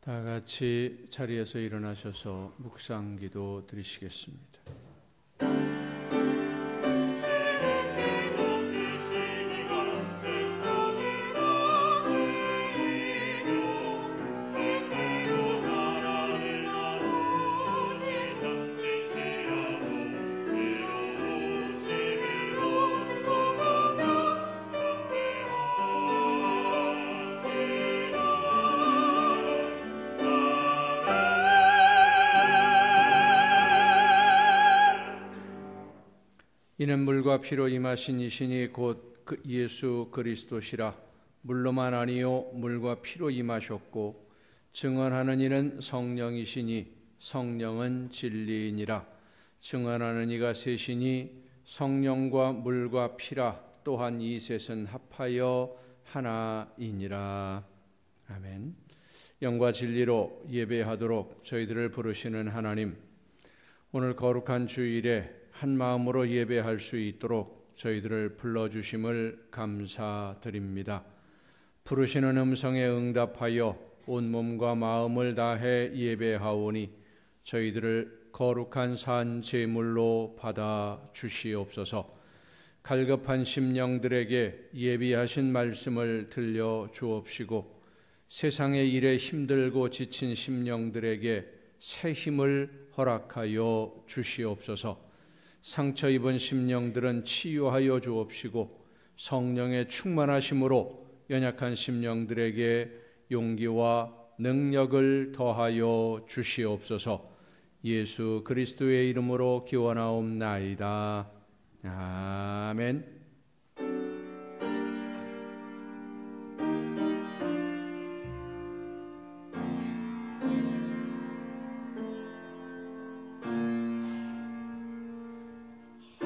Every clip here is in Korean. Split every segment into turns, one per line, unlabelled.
다 같이 자리에서 일어나셔서 묵상기도 드리시겠습니다. 이는 물과 피로 임하신 이신이 곧 예수 그리스도시라. 물로만 아니요 물과 피로 임하셨고 증언하는 이는 성령이시니 성령은 진리이니라. 증언하는 이가 셋이니 성령과 물과 피라. 또한 이 셋은 합하여 하나이니라. 아멘. 영과 진리로 예배하도록 저희들을 부르시는 하나님, 오늘 거룩한 주일에 한 마음으로 예배할 수 있도록 저희들을 불러주심을 감사드립니다. 부르시는 음성에 응답하여 온 몸과 마음을 다해 예배하오니 저희들을 거룩한 산 제물로 받아 주시옵소서. 갈급한 심령들에게 예비하신 말씀을 들려 주옵시고 세상의 일에 힘들고 지친 심령들에게 새 힘을 허락하여 주시옵소서. 상처 입은 심령들은 치유하여 주옵시고 성령의 충만하심으로 연약한 심령들에게 용기와 능력을 더하여 주시옵소서. 예수 그리스도의 이름으로 기원하옵나이다. 아멘.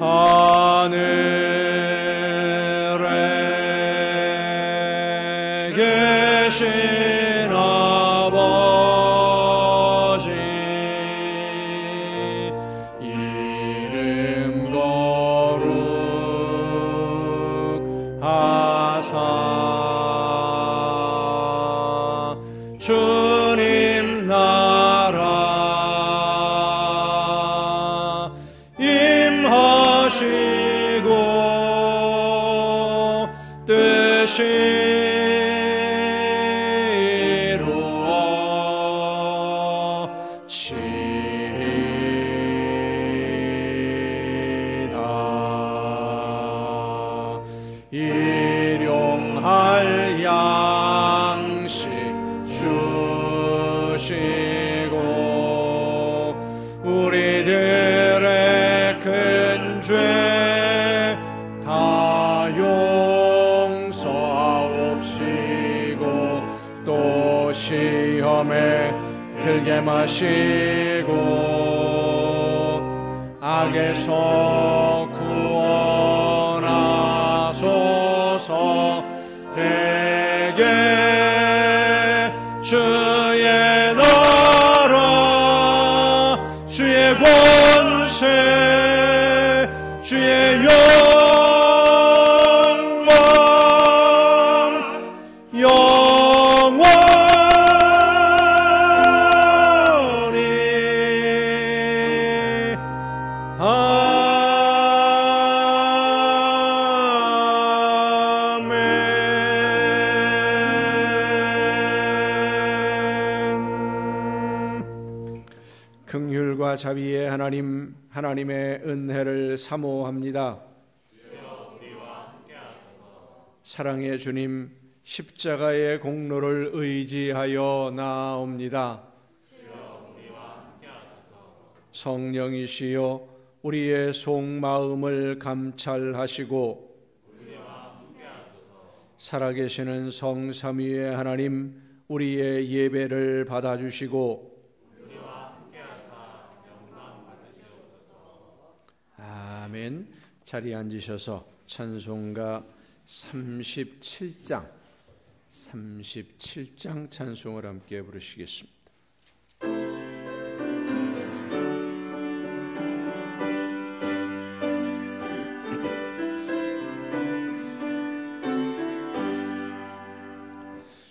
하늘에 계신 아버지, 이름 거룩하사 주님 나라 임하시고 뜻이 이루어지이다. 일용할 양식 주시고 우리들의 큰 죄 다 용서하옵시고 또 시험에 들게 마시고 악에서 구원하소서. 대개 주의 나라 주의 권세 주의 영광 영원히 아멘. 긍휼과 자비의 하나님, 하나님의 은혜를 사모합니다. 사랑의 주님, 십자가의 공로를 의지하여 나아옵니다. 성령이시여 우리의 속마음을 감찰하시고 살아계시는 성삼위의 하나님, 우리의 예배를 받아주시고 아멘. 자리에 앉으셔서 찬송가 37장 찬송을 함께 부르시겠습니다.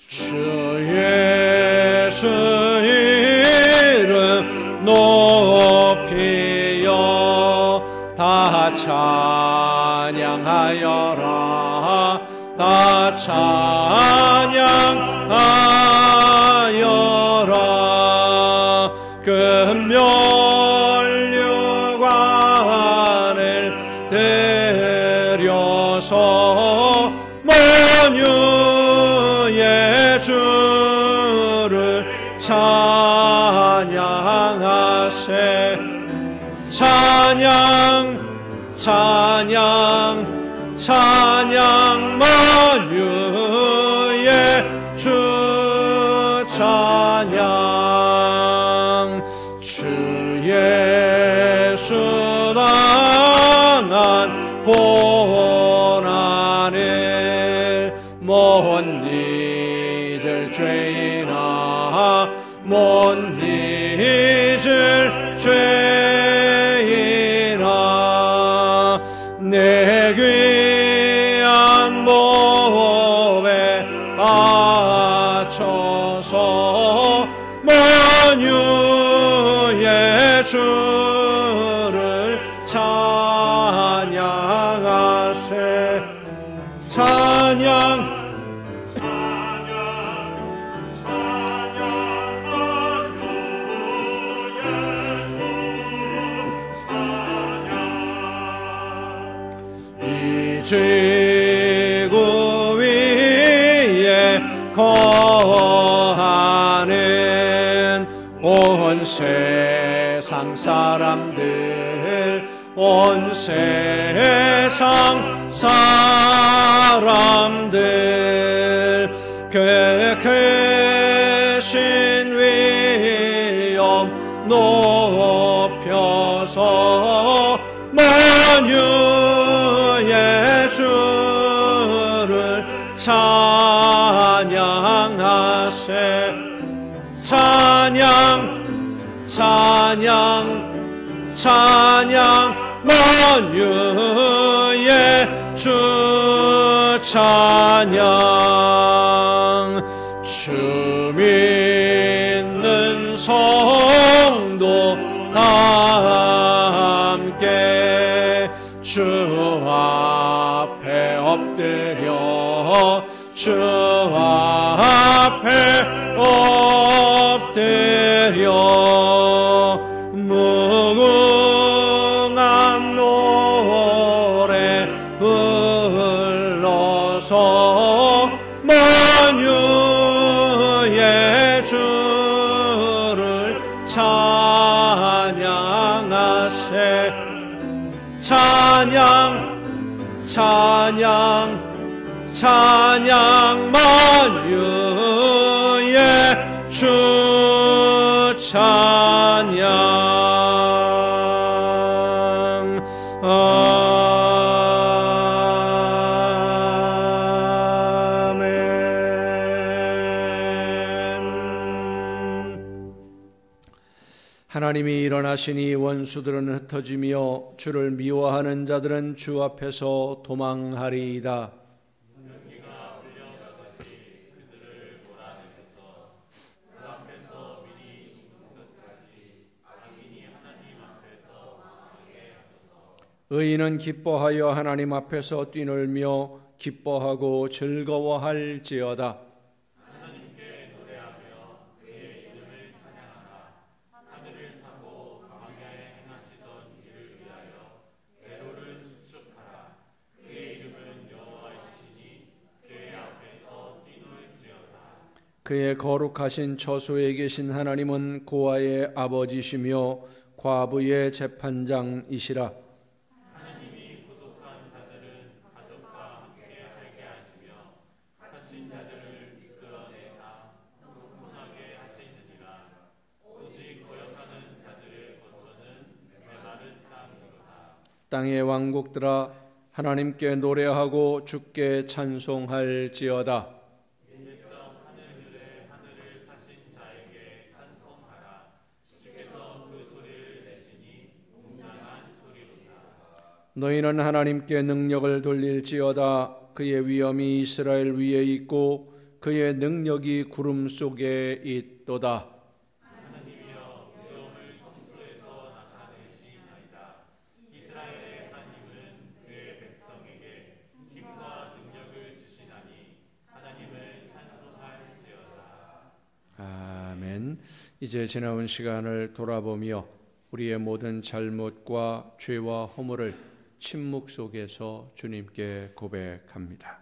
주의 주 이름 높이여 다 찬양하여라 다 찬양하여라 금면류관을 들여서 만유의 주를 찬양하세 찬양 찬양 찬양 만유의 주 찬양 주 예수 당한 고난을 못 잊을 죄인아 못 잊을 죄인아 내 귀한 몸에 맞춰서 만유의 주를 찬양하세 찬양 지구 위에 거하는 온 세상 사람들 온 세상 사람들 그 크신 위엄 높여서 만유의 주를 찬양하세 찬양 찬양 찬양 만유의 주 찬양 주 믿는 성도 다 함께 주 앞에 엎드려 주 앞에 엎드려 무궁한 노래 불러서 만유의 주를 찬양하세 찬양 찬양 찬양 만유의 주 찬양 하나님이 일어나시니 원수들은 흩어지며 주를 미워하는 자들은 주 앞에서 도망하리이다. 의인은 기뻐하여 하나님 앞에서 뛰놀며 기뻐하고 즐거워할지어다. 하나님께 노래하며 그의 이름을 찬양하라. 하늘을 타고 광야에 행하시던 일을 위하여 대로를 수축하라. 그의 이름은 여호와이시니 그의 앞에서 뛰놀지어다. 그의 거룩하신 처소에 계신 하나님은 고아의 아버지시며 과부의 재판장이시라. 땅의 왕국들아 하나님께 노래하고 주께 찬송할지어다. 너희는 하나님께 능력을 돌릴지어다. 그의 위엄이 이스라엘 위에 있고 그의 능력이 구름 속에 있도다. 아멘. 이제 지나온 시간을 돌아보며 우리의 모든 잘못과 죄와 허물을 침묵 속에서 주님께 고백합니다.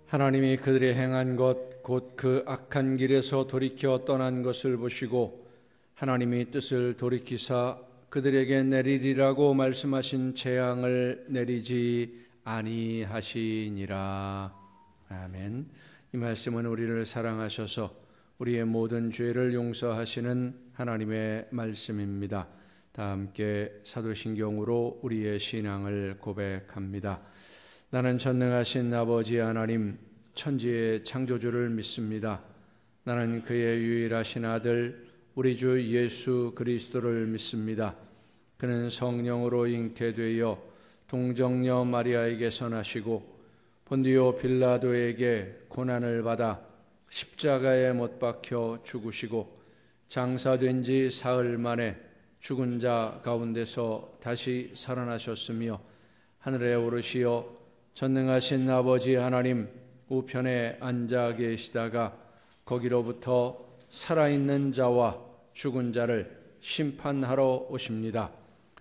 하나님이 그들의 행한 것 곧 그 악한 길에서 돌이켜 떠난 것을 보시고 하나님이 뜻을 돌이키사 그들에게 내리리라고 말씀하신 재앙을 내리지 아니하시니라. 아멘. 이 말씀은 우리를 사랑하셔서 우리의 모든 죄를 용서하시는 하나님의 말씀입니다. 다 함께 사도신경으로 우리의 신앙을 고백합니다. 나는 전능하신 아버지 하나님 천지의 창조주를 믿습니다. 나는 그의 유일하신 아들 우리 주 예수 그리스도를 믿습니다. 그는 성령으로 잉태되어 동정녀 마리아에게서 나시고 본디오 빌라도에게 고난을 받아 십자가에 못 박혀 죽으시고 장사된 지 사흘 만에 죽은 자 가운데서 다시 살아나셨으며 하늘에 오르시어 전능하신 아버지 하나님 우편에 앉아 계시다가 거기로부터 살아있는 자와 죽은 자를 심판하러 오십니다.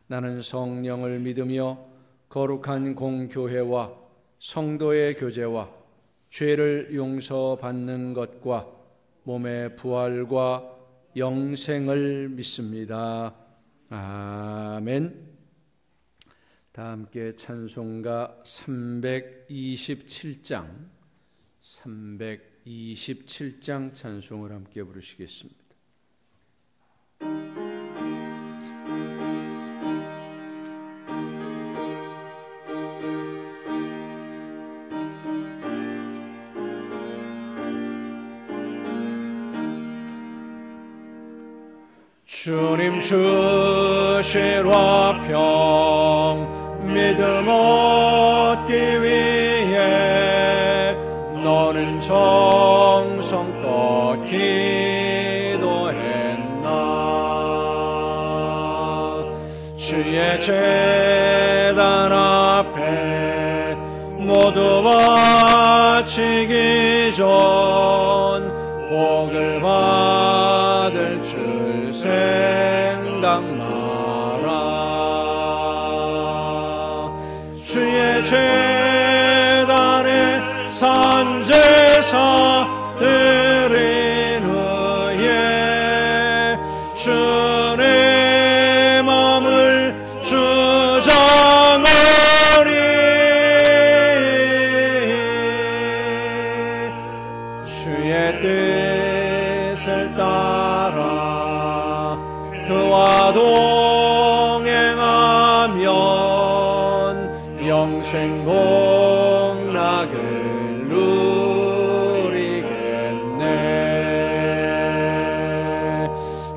나는 성령을 믿으며 거룩한 공교회와 성도의 교제와 죄를 용서받는 것과 몸의 부활과 영생을 믿습니다. 아멘. 다 함께 찬송가 327장 찬송을 함께 부르시겠습니다. 주님 주실 화평 믿음 얻기 위해 너는 정성껏 기도했나. 주의 제단 앞에 모두 바치기 전 복을 받을 줄 생각 마라. 주의 제단에 산제사 드린 후에 주의 마음을 주장하리. 주의 뜻을 따라 그와 동행하면 영생 복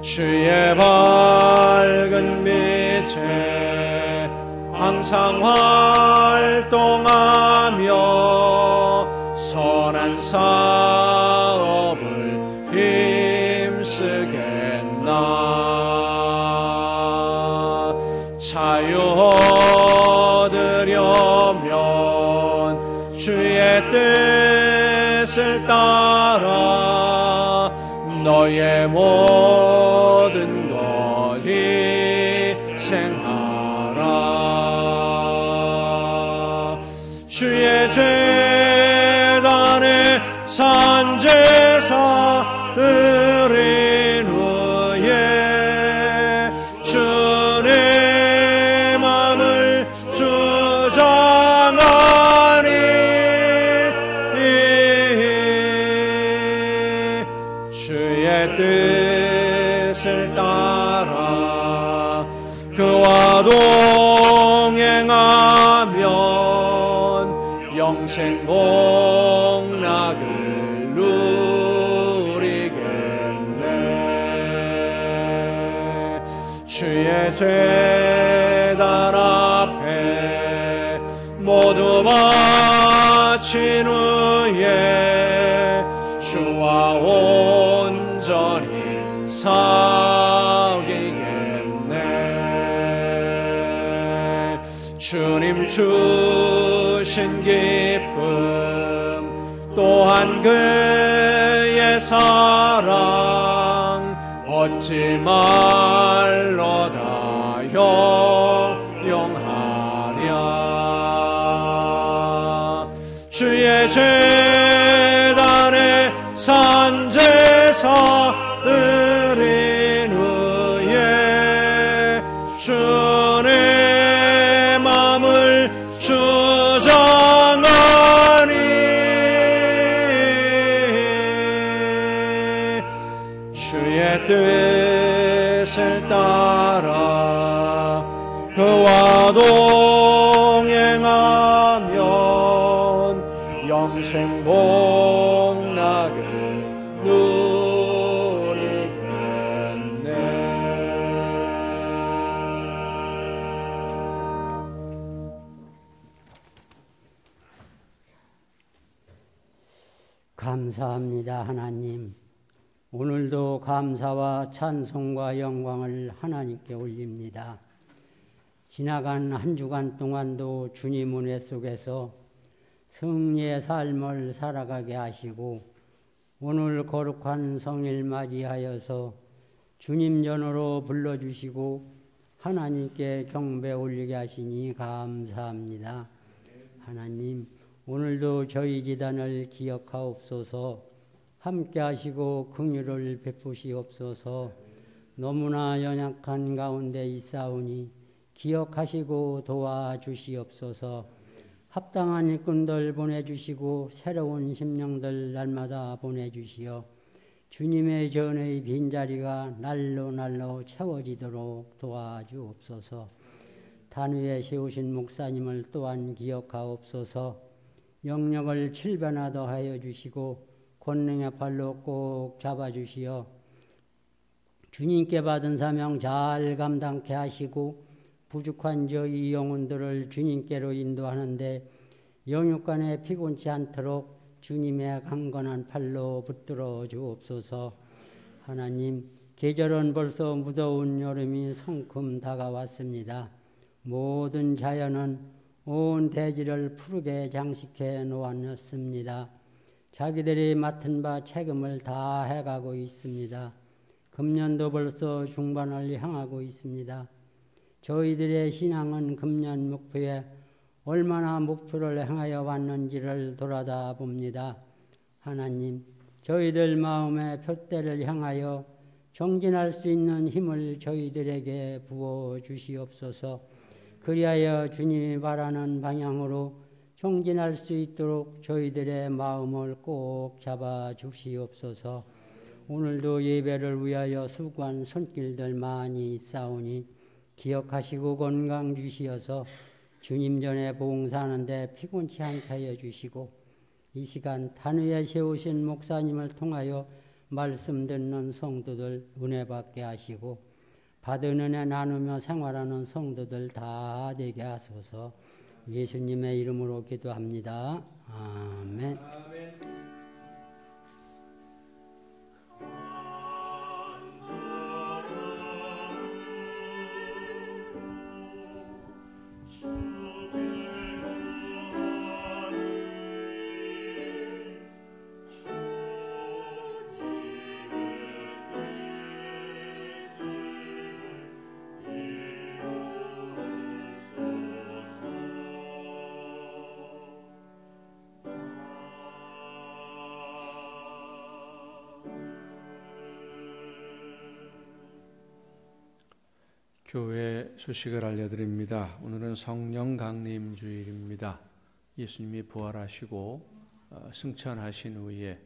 주의 밝은 빛에 항상 활동하며 선한 사업을 힘쓰겠나. 자유 얻으려면 주의 뜻을 따라 너의 모든 것 희생하라. 주의 제단에 산제사들인 후에 주의 맘을 주장하니 주의 뜻을 따라 그와 동행하면 영생 복락을 누리겠네. 주의 제단 앞에 모두 바친 후에 주와 온전히 사귀겠네. 주님 주신 기쁨 또한 그의 사랑 얻지 말로다 영영하랴. 주의 제단에 산제사들인 후에 주의 맘을 주장하니 주의 뜻을 따라 그와 동행하면 영생 복락을 누리겠네.
감사합니다. 하나님, 오늘도 감사와 찬송과 영광을 하나님께 올립니다. 지나간 한 주간 동안도 주님 은혜 속에서 승리의 삶을 살아가게 하시고 오늘 거룩한 성일 맞이하여서 주님 전으로 불러주시고 하나님께 경배 올리게 하시니 감사합니다. 하나님, 오늘도 저희 지단을 기억하옵소서. 함께 하시고 긍휼을 베푸시옵소서. 너무나 연약한 가운데 있사오니 기억하시고 도와주시옵소서. 합당한 일꾼들 보내주시고 새로운 심령들 날마다 보내주시어 주님의 전의 빈자리가 날로 채워지도록 도와주옵소서. 단위에 세우신 목사님을 또한 기억하옵소서. 영역을 칠변하도 하여 주시고 권능의 팔로 꼭 잡아주시어 주님께 받은 사명 잘 감당케 하시고 부족한 저희 영혼들을 주님께로 인도하는데 영육간에 피곤치 않도록 주님의 강건한 팔로 붙들어 주옵소서. 하나님, 계절은 벌써 무더운 여름이 성큼 다가왔습니다. 모든 자연은 온 대지를 푸르게 장식해 놓았습니다. 자기들이 맡은 바 책임을 다 해가고 있습니다. 금년도 벌써 중반을 향하고 있습니다. 저희들의 신앙은 금년 목표에 얼마나 목표를 향하여 왔는지를 돌아다 봅니다. 하나님, 저희들 마음의 표대를 향하여 정진할 수 있는 힘을 저희들에게 부어 주시옵소서. 그리하여 주님이 바라는 방향으로 정진할 수 있도록 저희들의 마음을 꼭 잡아 주시옵소서. 오늘도 예배를 위하여 수고한 손길들 많이 있사오니 기억하시고 건강 주시어서 주님 전에 봉사하는데 피곤치 않게 하여 주시고 이 시간 단위에 세우신 목사님을 통하여 말씀 듣는 성도들 은혜 받게 하시고 받은 은혜 나누며 생활하는 성도들 다 되게 하소서. 예수님의 이름으로 기도합니다. 아멘.
교회 소식을 알려드립니다. 오늘은 성령 강림 주일입니다. 예수님이 부활하시고 승천하신 후에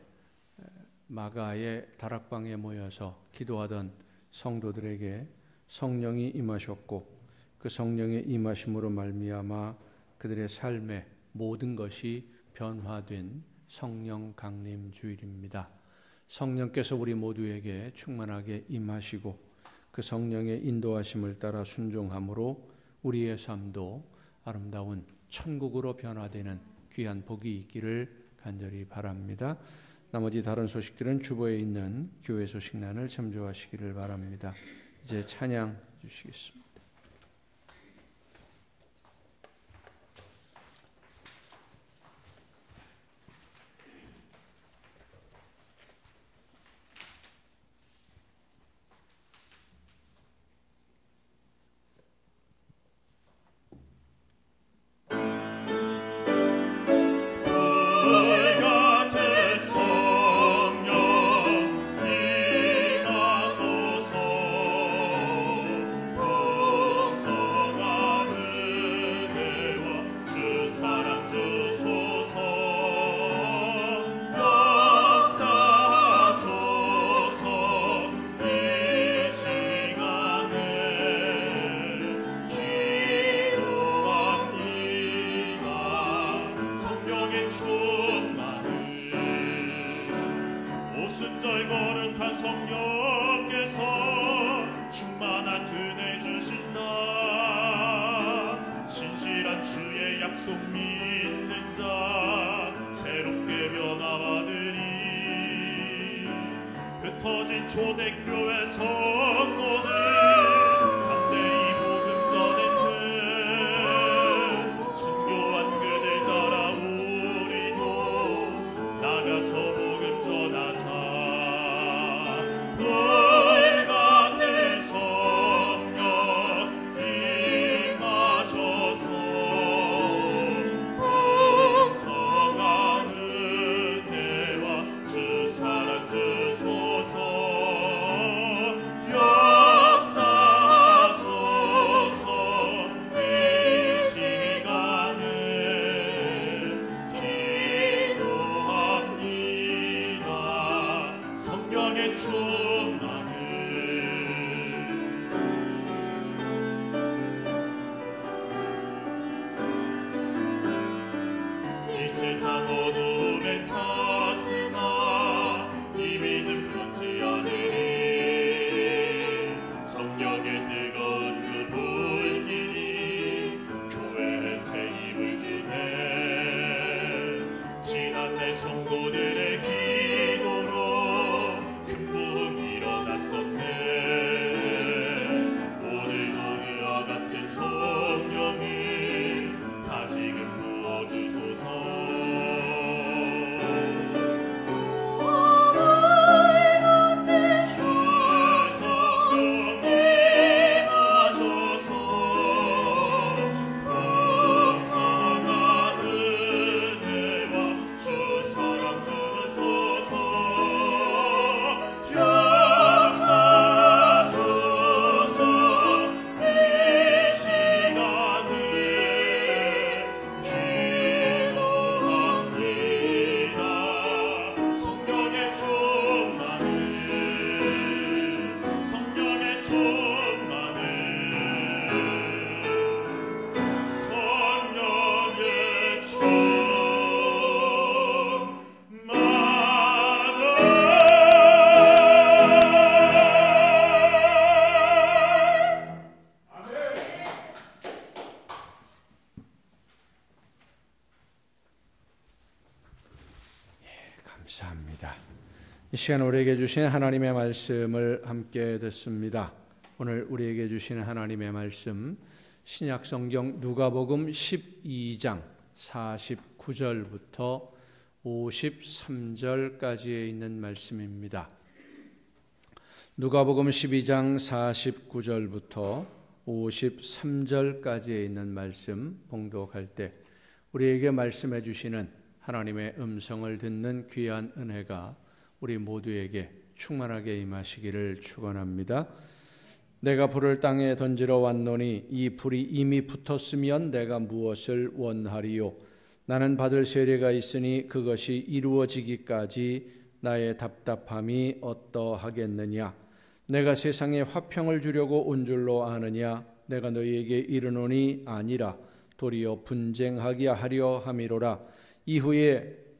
마가의 다락방에 모여서 기도하던 성도들에게 성령이 임하셨고 그 성령의 임하심으로 말미암아 그들의 삶의 모든 것이 변화된 성령 강림 주일입니다. 성령께서 우리 모두에게 충만하게 임하시고 그 성령의 인도하심을 따라 순종함으로 우리의 삶도 아름다운 천국으로 변화되는 귀한 복이 있기를 간절히 바랍니다. 나머지 다른 소식들은 주보에 있는 교회 소식란을 참조하시기를 바랍니다. 이제 찬양 주시겠습니다.
초대교회 성도들 담대히 복음 전했는 순교한 그들 따라 우리도 나가서 복음 전하자. 불같은 성령 임하셔서 풍성한 은혜와 주 사랑 주소서. 이 세상 어둠에 찼으나 이 믿음 끊지 않으니 성령의 뜨거운 그 불길이 교회에 새 힘을 주네. 지난날 성도들의 기도로 큰 부흥
감사합니다. 이 시간 우리에게 주신 하나님의 말씀을 함께 듣습니다. 오늘 우리에게 주시는 하나님의 말씀 신약 성경 누가복음 12장 49절부터 53절까지에 있는 말씀입니다. 누가복음 12장 49절부터 53절까지에 있는 말씀 봉독할 때 우리에게 말씀해 주시는 하나님의 음성을 듣는 귀한 은혜가 우리 모두에게 충만하게 임하시기를 축원합니다. 내가 불을 땅에 던지러 왔노니 이 불이 이미 붙었으면 내가 무엇을 원하리요? 나는 받을 세례가 있으니 그것이 이루어지기까지 나의 답답함이 어떠하겠느냐? 내가 세상에 화평을 주려고 온 줄로 아느냐? 내가 너희에게 이르노니 아니라 도리어 분쟁하게 하려 함이로라.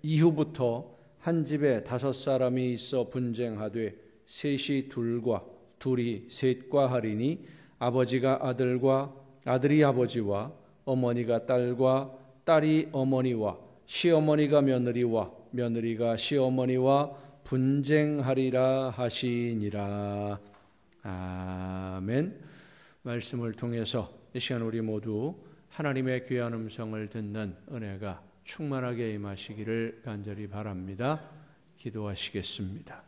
이후부터 한 집에 5사람이 있어 분쟁하되 셋이 둘과 둘이 셋과 하리니 아버지가 아들과 아들이 아버지와 어머니가 딸과 딸이 어머니와 시어머니가 며느리와 며느리가 시어머니와 분쟁하리라 하시니라. 아멘. 말씀을 통해서 이 시간 우리 모두 하나님의 귀한 음성을 듣는 은혜가 충만하게 임하시기를 간절히 바랍니다. 기도하시겠습니다.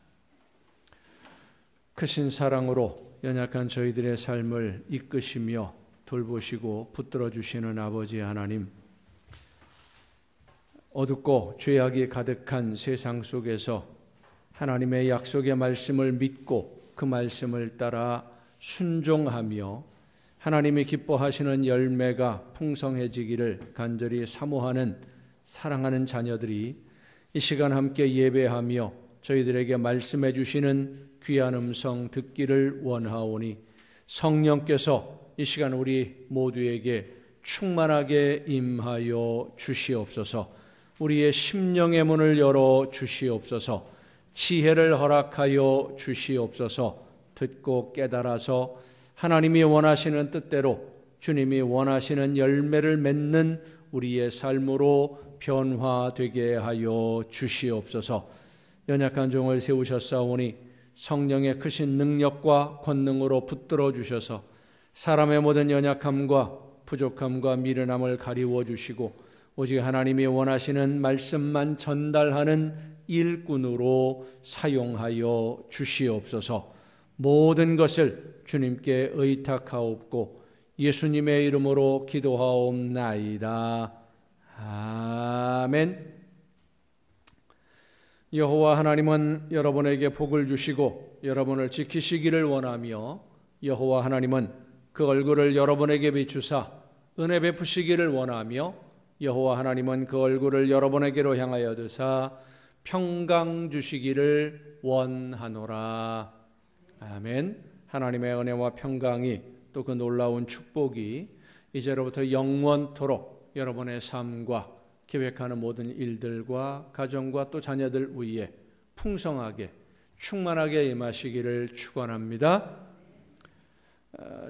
크신 사랑으로 연약한 저희들의 삶을 이끄시며 돌보시고 붙들어 주시는 아버지 하나님, 어둡고 죄악이 가득한 세상 속에서 하나님의 약속의 말씀을 믿고 그 말씀을 따라 순종하며 하나님이 기뻐하시는 열매가 풍성해지기를 간절히 사모하는 사랑하는 자녀들이 이 시간 함께 예배하며 저희들에게 말씀해 주시는 귀한 음성 듣기를 원하오니 성령께서 이 시간 우리 모두에게 충만하게 임하여 주시옵소서. 우리의 심령의 문을 열어 주시옵소서. 지혜를 허락하여 주시옵소서. 듣고 깨달아서 하나님이 원하시는 뜻대로 주님이 원하시는 열매를 맺는 우리의 삶으로 변화되게 하여 주시옵소서. 연약한 종을 세우셨사오니 성령의 크신 능력과 권능으로 붙들어 주셔서 사람의 모든 연약함과 부족함과 미련함을 가리워 주시고 오직 하나님이 원하시는 말씀만 전달하는 일꾼으로 사용하여 주시옵소서. 모든 것을 주님께 의탁하옵고 예수님의 이름으로 기도하옵나이다. 아멘. 여호와 하나님은 여러분에게 복을 주시고 여러분을 지키시기를 원하며 여호와 하나님은 그 얼굴을 여러분에게 비추사 은혜 베푸시기를 원하며 여호와 하나님은 그 얼굴을 여러분에게로 향하여 드사 평강 주시기를 원하노라. 아멘. 하나님의 은혜와 평강이 또 그 놀라운 축복이 이제로부터 영원토록 여러분의 삶과 계획하는 모든 일들과 가정과 또 자녀들 위에 풍성하게 충만하게 임하시기를 축원합니다.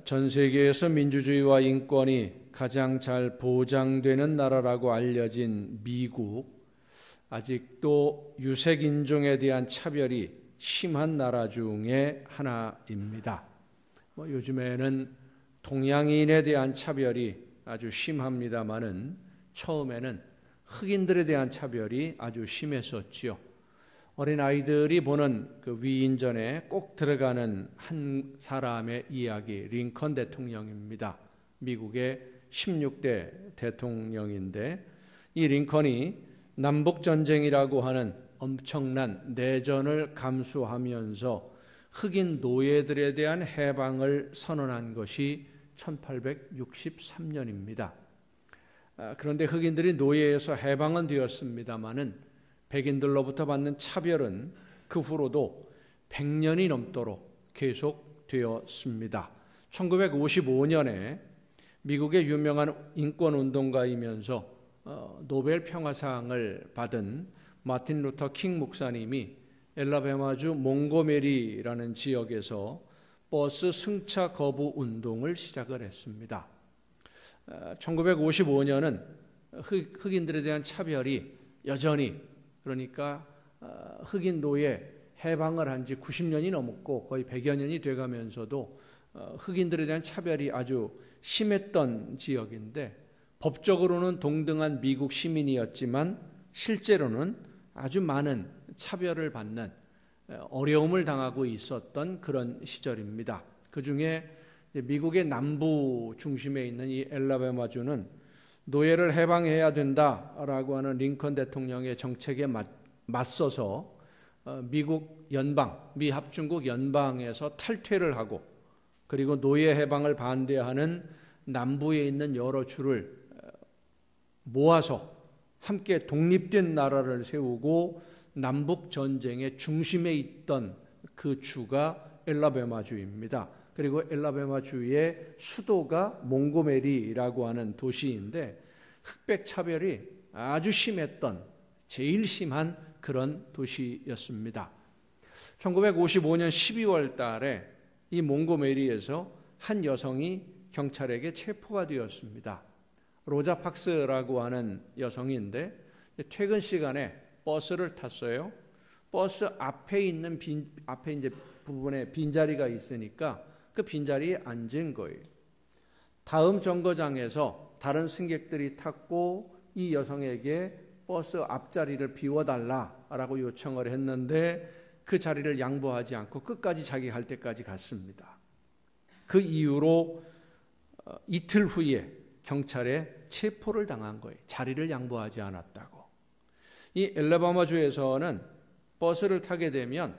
전 세계에서 민주주의와 인권이 가장 잘 보장되는 나라라고 알려진 미국, 아직도 유색인종에 대한 차별이 심한 나라 중에 하나입니다. 요즘에는 동양인에 대한 차별이 아주 심합니다마는 처음에는 흑인들에 대한 차별이 아주 심했었지요. 어린아이들이 보는 그 위인전에 꼭 들어가는 한 사람의 이야기, 링컨 대통령입니다. 미국의 16대 대통령인데 이 링컨이 남북전쟁이라고 하는 엄청난 내전을 감수하면서 흑인 노예들에 대한 해방을 선언한 것이 1863년입니다. 그런데 흑인들이 노예에서 해방은 되었습니다마는 백인들로부터 받는 차별은 그 후로도 100년이 넘도록 계속되었습니다. 1955년에 미국의 유명한 인권운동가이면서 노벨 평화상을 받은 마틴 루터 킹 목사님이 엘라베마주 몽고메리라는 지역에서 버스 승차 거부 운동을 시작을 했습니다. 1955년은 흑인들에 대한 차별이 여전히, 그러니까 흑인 노예 해방을 한 지 90년이 넘었고 거의 100여 년이 돼가면서도 흑인들에 대한 차별이 아주 심했던 지역인데, 법적으로는 동등한 미국 시민이었지만 실제로는 아주 많은 차별을 받는, 어려움을 당하고 있었던 그런 시절입니다. 그 중에 미국의 남부 중심에 있는 이 엘라베마주는 노예를 해방해야 된다라고 하는 링컨 대통령의 정책에 맞서서 미국 연방, 미합중국 연방에서 탈퇴를 하고, 그리고 노예 해방을 반대하는 남부에 있는 여러 주를 모아서 함께 독립된 나라를 세우고 남북 전쟁의 중심에 있던 그 주가 엘라베마주입니다. 그리고 엘라베마주의 수도가 몽고메리라고 하는 도시인데, 흑백 차별이 아주 심했던, 제일 심한 그런 도시였습니다. 1955년 12월 달에 이 몽고메리에서 한 여성이 경찰에게 체포가 되었습니다. 로자 박스라고 하는 여성인데, 퇴근 시간에 버스를 탔어요. 버스 앞에 있는 앞에 이제 부분에 빈자리가 있으니까 그 빈자리에 앉은 거예요. 다음 정거장에서 다른 승객들이 탔고 이 여성에게 버스 앞자리를 비워달라라고 요청을 했는데 그 자리를 양보하지 않고 끝까지 자기 갈 때까지 갔습니다. 그 이후로 이틀 후에 경찰에 체포를 당한 거예요. 자리를 양보하지 않았다고. 이 엘라바마주에서는 버스를 타게 되면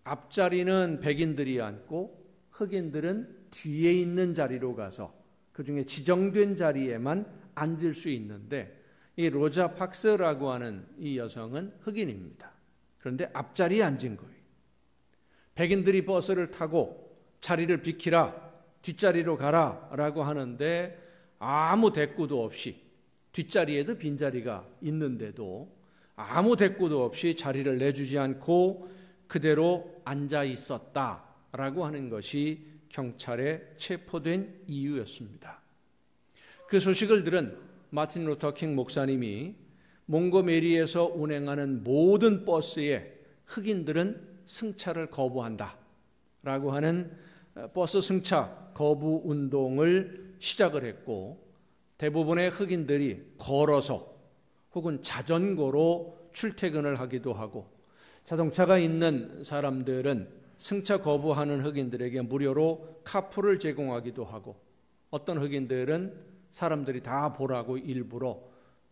앞자리는 백인들이 앉고 흑인들은 뒤에 있는 자리로 가서 그 중에 지정된 자리에만 앉을 수 있는데, 이 로자 박스라고 하는 이 여성은 흑인입니다. 그런데 앞자리에 앉은 거예요. 백인들이 버스를 타고 자리를 비키라, 뒷자리로 가라 라고 하는데 아무 대꾸도 없이, 뒷자리에도 빈자리가 있는데도 아무 대꾸도 없이 자리를 내주지 않고 그대로 앉아 있었다라고 하는 것이 경찰에 체포된 이유였습니다. 그 소식을 들은 마틴 루터 킹 목사님이 몽고메리에서 운행하는 모든 버스에 흑인들은 승차를 거부한다 라고 하는 버스 승차 거부 운동을 시작을 했고, 대부분의 흑인들이 걸어서 혹은 자전거로 출퇴근을 하기도 하고, 자동차가 있는 사람들은 승차 거부하는 흑인들에게 무료로 카풀을 제공하기도 하고, 어떤 흑인들은 사람들이 다 보라고 일부러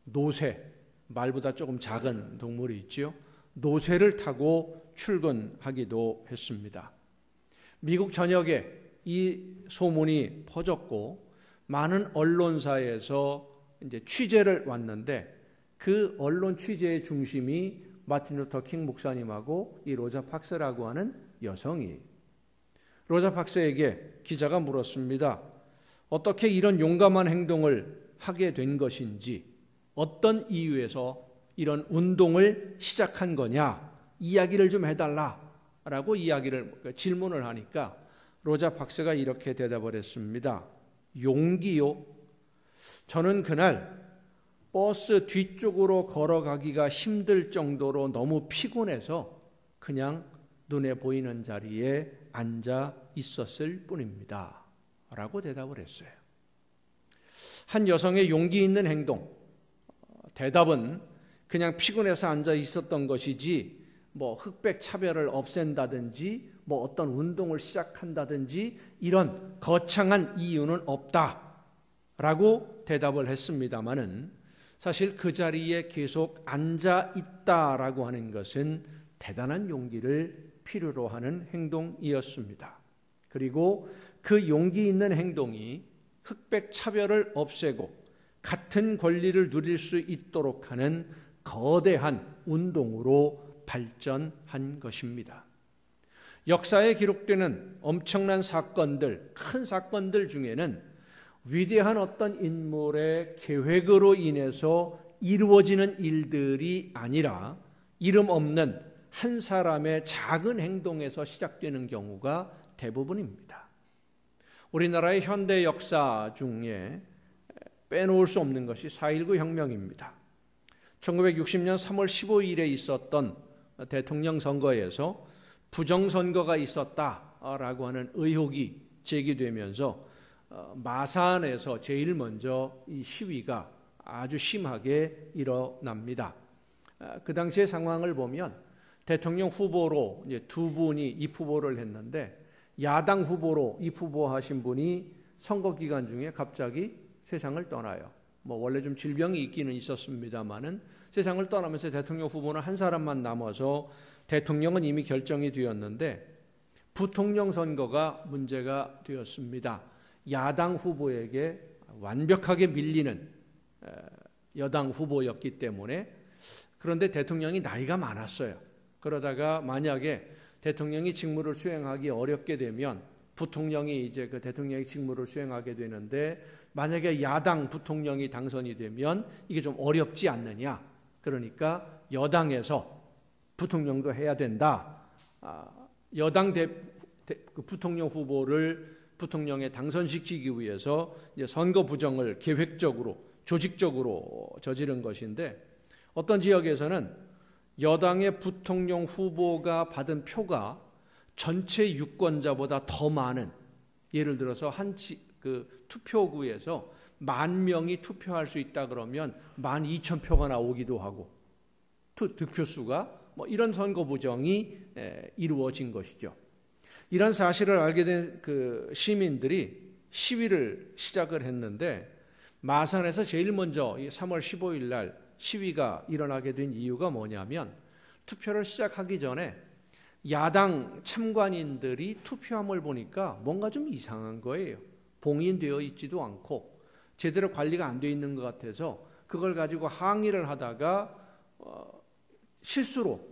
노새, 말보다 조금 작은 동물이 있죠, 노새를 타고 출근하기도 했습니다. 미국 전역에 이 소문이 퍼졌고 많은 언론사에서 이제 취재를 왔는데, 그 언론 취재의 중심이 마틴 루터 킹 목사님하고 이 로자 박스라고 하는 여성이. 로자 박스에게 기자가 물었습니다. 어떻게 이런 용감한 행동을 하게 된 것인지, 어떤 이유에서 이런 운동을 시작한 거냐, 이야기를 좀 해달라라고 질문을 하니까 로자 박스가 이렇게 대답을 했습니다. 용기요? 저는 그날 버스 뒤쪽으로 걸어가기가 힘들 정도로 너무 피곤해서 그냥 눈에 보이는 자리에 앉아 있었을 뿐입니다 라고 대답을 했어요. 한 여성의 용기 있는 행동, 대답은 그냥 피곤해서 앉아 있었던 것이지 흑백 차별을 없앤다든지 어떤 운동을 시작한다든지 이런 거창한 이유는 없다라고 대답을 했습니다마는, 사실 그 자리에 계속 앉아 있다라고 하는 것은 대단한 용기를 필요로 하는 행동이었습니다. 그리고 그 용기 있는 행동이 흑백 차별을 없애고 같은 권리를 누릴 수 있도록 하는 거대한 운동으로 발전한 것입니다. 역사에 기록되는 엄청난 사건들, 큰 사건들 중에는 위대한 어떤 인물의 계획으로 인해서 이루어지는 일들이 아니라 이름 없는 한 사람의 작은 행동에서 시작되는 경우가 대부분입니다. 우리나라의 현대 역사 중에 빼놓을 수 없는 것이 4.19 혁명입니다. 1960년 3월 15일에 있었던 대통령 선거에서 부정선거가 있었다라고 하는 의혹이 제기되면서 마산에서 제일 먼저 이 시위가 아주 심하게 일어납니다. 그 당시의 상황을 보면 대통령 후보로 이제 두 분이 입후보를 했는데 야당 후보로 입후보하신 분이 선거 기간 중에 갑자기 세상을 떠나요. 뭐 원래 좀 질병이 있기는 있었습니다만은 세상을 떠나면서 대통령 후보는 한 사람만 남아서 대통령은 이미 결정이 되었는데 부통령 선거가 문제가 되었습니다. 야당 후보에게 완벽하게 밀리는 여당 후보였기 때문에. 그런데 대통령이 나이가 많았어요. 그러다가 만약에 대통령이 직무를 수행하기 어렵게 되면 부통령이 이제 그 대통령의 직무를 수행하게 되는데 만약에 야당 부통령이 당선이 되면 이게 좀 어렵지 않느냐. 그러니까 여당에서 부통령도 해야 된다. 여당 그 부통령 후보를 부통령에 당선시키기 위해서 이제 선거 부정을 계획적으로 조직적으로 저지른 것인데 어떤 지역에서는 여당의 부통령 후보가 받은 표가 전체 유권자보다 더 많은, 예를 들어서 그 투표구에서 10,000명이 투표할 수 있다 그러면 12,000표가 나오기도 하고 득표수가 뭐 이런 선거 부정이 이루어진 것이죠. 이런 사실을 알게 된 그 시민들이 시위를 시작을 했는데 마산에서 제일 먼저 3월 15일 날 시위가 일어나게 된 이유가 뭐냐면 투표를 시작하기 전에 야당 참관인들이 투표함을 보니까 뭔가 좀 이상한 거예요. 봉인되어 있지도 않고 제대로 관리가 안 돼 있는 것 같아서 그걸 가지고 항의를 하다가 실수로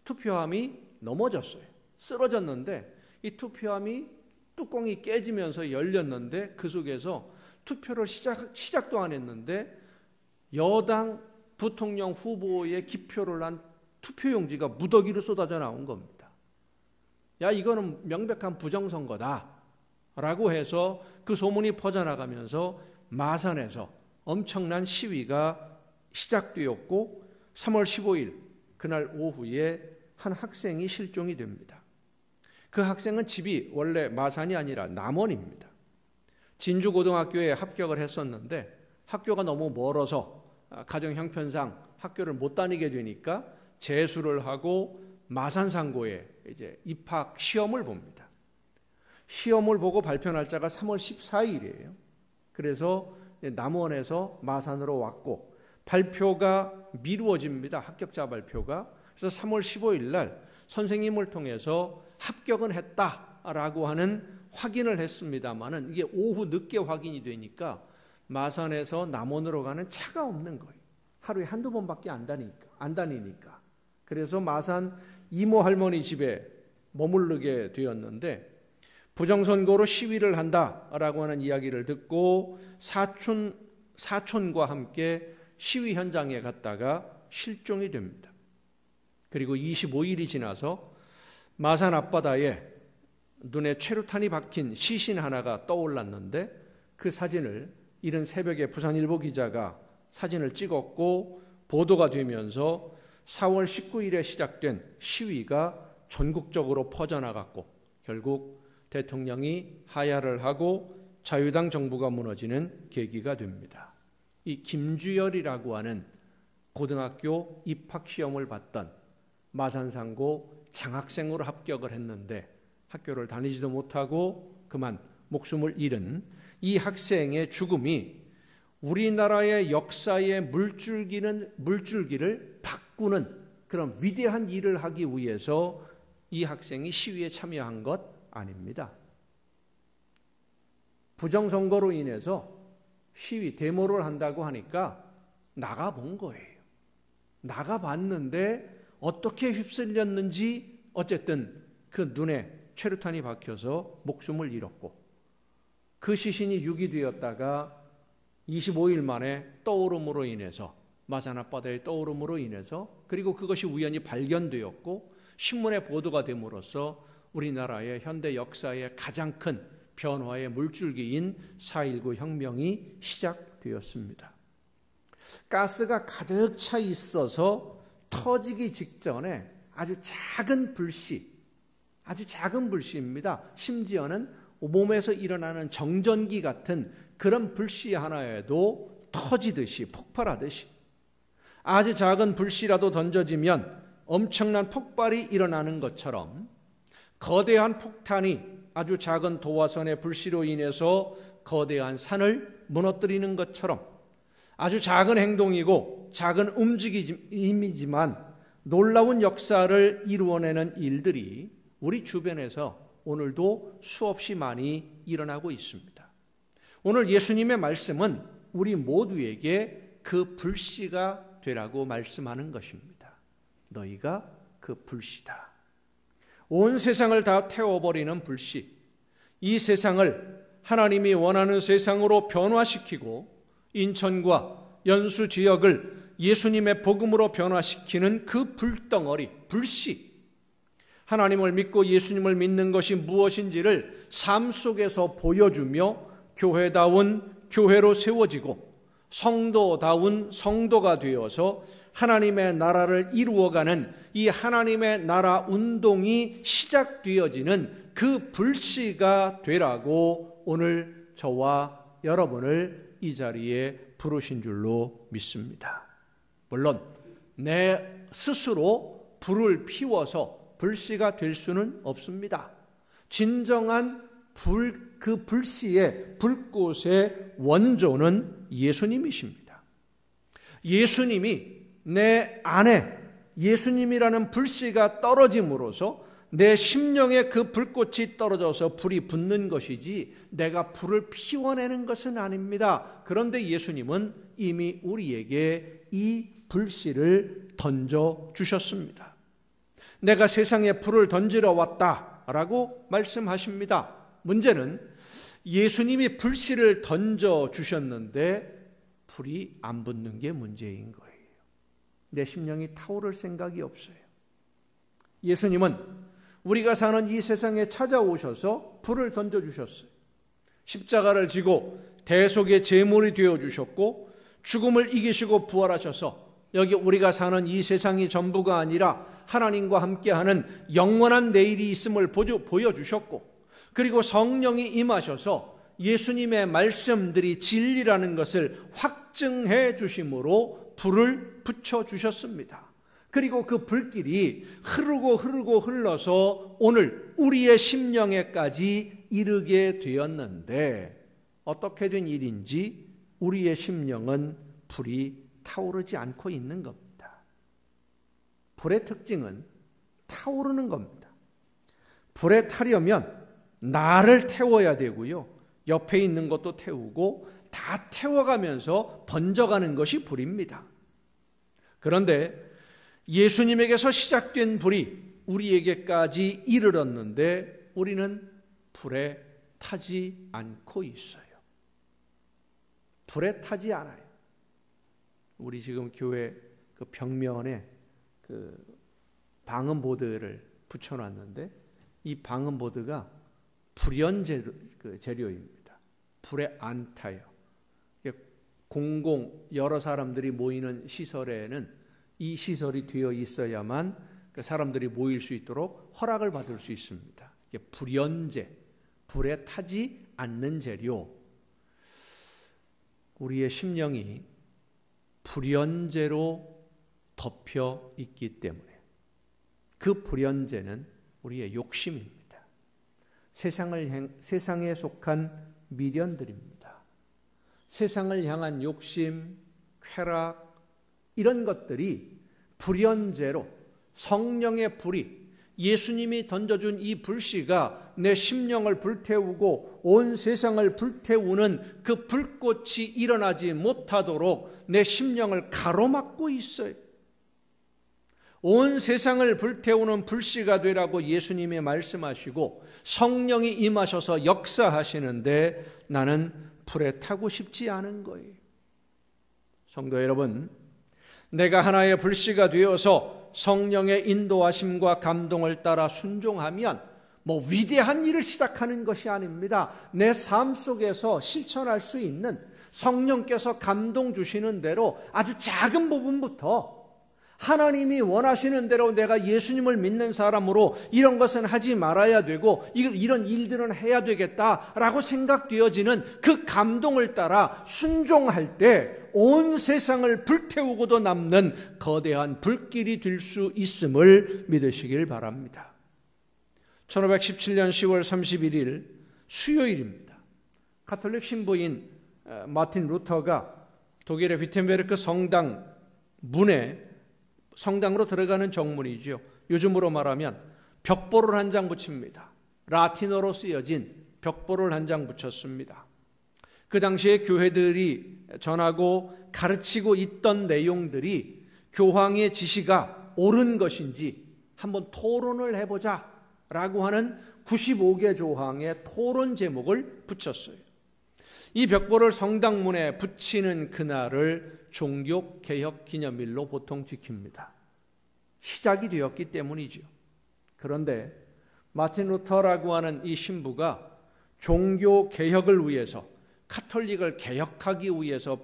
투표함이 넘어졌어요. 쓰러졌는데 이 투표함이 뚜껑이 깨지면서 열렸는데 그 속에서 투표를 시작도 안 했는데 여당 부통령 후보의 기표를 한 투표용지가 무더기로 쏟아져 나온 겁니다. 야, 이거는 명백한 부정선거다 라고 해서 그 소문이 퍼져나가면서 마산에서 엄청난 시위가 시작되었고 3월 15일 그날 오후에 한 학생이 실종이 됩니다. 그 학생은 집이 원래 마산이 아니라 남원입니다. 진주고등학교에 합격을 했었는데 학교가 너무 멀어서 가정 형편상 학교를 못 다니게 되니까 재수를 하고 마산상고에 이제 입학 시험을 봅니다. 시험을 보고 발표 날짜가 3월 14일이에요. 그래서 남원에서 마산으로 왔고 발표가 미루어집니다. 합격자 발표가. 그래서 3월 15일 날 선생님을 통해서 합격은 했다라고 하는 확인을 했습니다만은 이게 오후 늦게 확인이 되니까 마산에서 남원으로 가는 차가 없는 거예요. 하루에 한두 번밖에 안 다니니까. 그래서 마산 이모 할머니 집에 머무르게 되었는데 부정선거로 시위를 한다라고 하는 이야기를 듣고 사촌과 함께 시위 현장에 갔다가 실종이 됩니다. 그리고 25일이 지나서 마산 앞바다에 눈에 최루탄이 박힌 시신 하나가 떠올랐는데 그 사진을 이른 새벽에 부산일보 기자가 사진을 찍었고 보도가 되면서 4월 19일에 시작된 시위가 전국적으로 퍼져나갔고 결국 대통령이 하야를 하고 자유당 정부가 무너지는 계기가 됩니다. 이 김주열이라고 하는 고등학교 입학시험을 봤던 마산상고 장학생으로 합격을 했는데 학교를 다니지도 못하고 그만 목숨을 잃은 이 학생의 죽음이 우리나라의 역사의 물줄기를 바꾸는 그런 위대한 일을 하기 위해서 이 학생이 시위에 참여한 것 아닙니다. 부정선거로 인해서 시위, 데모를 한다고 하니까 나가본 거예요. 나가봤는데 어떻게 휩쓸렸는지 어쨌든 그 눈에 최루탄이 박혀서 목숨을 잃었고 그 시신이 유기되었다가 25일 만에 떠오름으로 인해서 마산 앞바다의 떠오름으로 인해서 그리고 그것이 우연히 발견되었고 신문에 보도가 됨으로써 우리나라의 현대 역사의 가장 큰 변화의 물줄기인 4.19 혁명이 시작되었습니다. 가스가 가득 차 있어서 터지기 직전에 아주 작은 불씨입니다. 심지어는 몸에서 일어나는 정전기 같은 그런 불씨 하나에도 터지듯이 폭발하듯이 아주 작은 불씨라도 던져지면 엄청난 폭발이 일어나는 것처럼 거대한 폭탄이 아주 작은 도화선의 불씨로 인해서 거대한 산을 무너뜨리는 것처럼 아주 작은 행동이고 작은 움직임이지만 놀라운 역사를 이루어내는 일들이 우리 주변에서 오늘도 수없이 많이 일어나고 있습니다. 오늘 예수님의 말씀은 우리 모두에게 그 불씨가 되라고 말씀하는 것입니다. 너희가 그 불씨다. 온 세상을 다 태워버리는 불씨, 이 세상을 하나님이 원하는 세상으로 변화시키고 인천과 연수 지역을 예수님의 복음으로 변화시키는 그 불덩어리, 불씨, 하나님을 믿고 예수님을 믿는 것이 무엇인지를 삶 속에서 보여주며 교회다운 교회로 세워지고 성도다운 성도가 되어서 하나님의 나라를 이루어가는 이 하나님의 나라 운동이 시작되어지는 그 불씨가 되라고 오늘 저와 여러분을 이 자리에 부르신 줄로 믿습니다. 물론 내 스스로 불을 피워서 불씨가 될 수는 없습니다. 진정한 그 불씨의 불꽃의 원조는 예수님이십니다. 예수님이 내 안에 예수님이라는 불씨가 떨어짐으로써 내 심령에 그 불꽃이 떨어져서 불이 붙는 것이지 내가 불을 피워내는 것은 아닙니다. 그런데 예수님은 이미 우리에게 이 불씨를 던져주셨습니다. 내가 세상에 불을 던지러 왔다라고 말씀하십니다. 문제는 예수님이 불씨를 던져주셨는데 불이 안 붙는 게 문제인 거예요. 내 심령이 타오를 생각이 없어요. 예수님은 우리가 사는 이 세상에 찾아오셔서 불을 던져주셨어요. 십자가를 지고 대속의 제물이 되어주셨고 죽음을 이기시고 부활하셔서 여기 우리가 사는 이 세상이 전부가 아니라 하나님과 함께하는 영원한 내일이 있음을 보여주셨고 그리고 성령이 임하셔서 예수님의 말씀들이 진리라는 것을 확증해 주심으로 불을 붙여주셨습니다. 그리고 그 불길이 흐르고 흘러서 오늘 우리의 심령에까지 이르게 되었는데 어떻게 된 일인지 우리의 심령은 불이 타오르지 않고 있는 겁니다. 불의 특징은 타오르는 겁니다. 불에 타려면 나를 태워야 되고요. 옆에 있는 것도 태우고 다 태워가면서 번져가는 것이 불입니다. 그런데 예수님에게서 시작된 불이 우리에게까지 이르렀는데 우리는 불에 타지 않고 있어요. 불에 타지 않아요. 우리 지금 교회 그 벽면에 그 방음보드를 붙여놨는데 이 방음보드가 불연 재료입니다. 불에 안 타요. 여러 사람들이 모이는 시설에는 이 시설이 되어 있어야만 그 사람들이 모일 수 있도록 허락을 받을 수 있습니다. 불연재, 불에 타지 않는 재료. 우리의 심령이 불연재로 덮여 있기 때문에 그 불연재는 우리의 욕심입니다. 세상에 속한 미련들입니다. 세상을 향한 욕심, 쾌락 이런 것들이 불연재로 성령의 불이 예수님이 던져준 이 불씨가 내 심령을 불태우고 온 세상을 불태우는 그 불꽃이 일어나지 못하도록 내 심령을 가로막고 있어요. 온 세상을 불태우는 불씨가 되라고 예수님이 말씀하시고 성령이 임하셔서 역사하시는데 나는 불에 타고 싶지 않은 거예요. 성도 여러분, 내가 하나의 불씨가 되어서 성령의 인도하심과 감동을 따라 순종하면 위대한 일을 시작하는 것이 아닙니다. 내 삶 속에서 실천할 수 있는 성령께서 감동 주시는 대로 아주 작은 부분부터 하나님이 원하시는 대로 내가 예수님을 믿는 사람으로 이런 것은 하지 말아야 되고 이런 일들은 해야 되겠다라고 생각되어지는 그 감동을 따라 순종할 때 온 세상을 불태우고도 남는 거대한 불길이 될 수 있음을 믿으시길 바랍니다. 1517년 10월 31일 수요일입니다. 가톨릭 신부인 마틴 루터가 독일의 비텐베르크 성당 문에 성당으로 들어가는 정문이죠. 요즘으로 말하면 벽보를 한 장 붙입니다. 라틴어로 쓰여진 벽보를 한 장 붙였습니다. 그 당시에 교회들이 전하고 가르치고 있던 내용들이 교황의 지시가 옳은 것인지 한번 토론을 해보자 라고 하는 95개 조항의 토론 제목을 붙였어요. 이 벽보를 성당문에 붙이는 그날을 종교개혁기념일로 보통 지킵니다. 시작이 되었기 때문이죠. 그런데 마틴 루터라고 하는 이 신부가 종교개혁을 위해서, 카톨릭을 개혁하기 위해서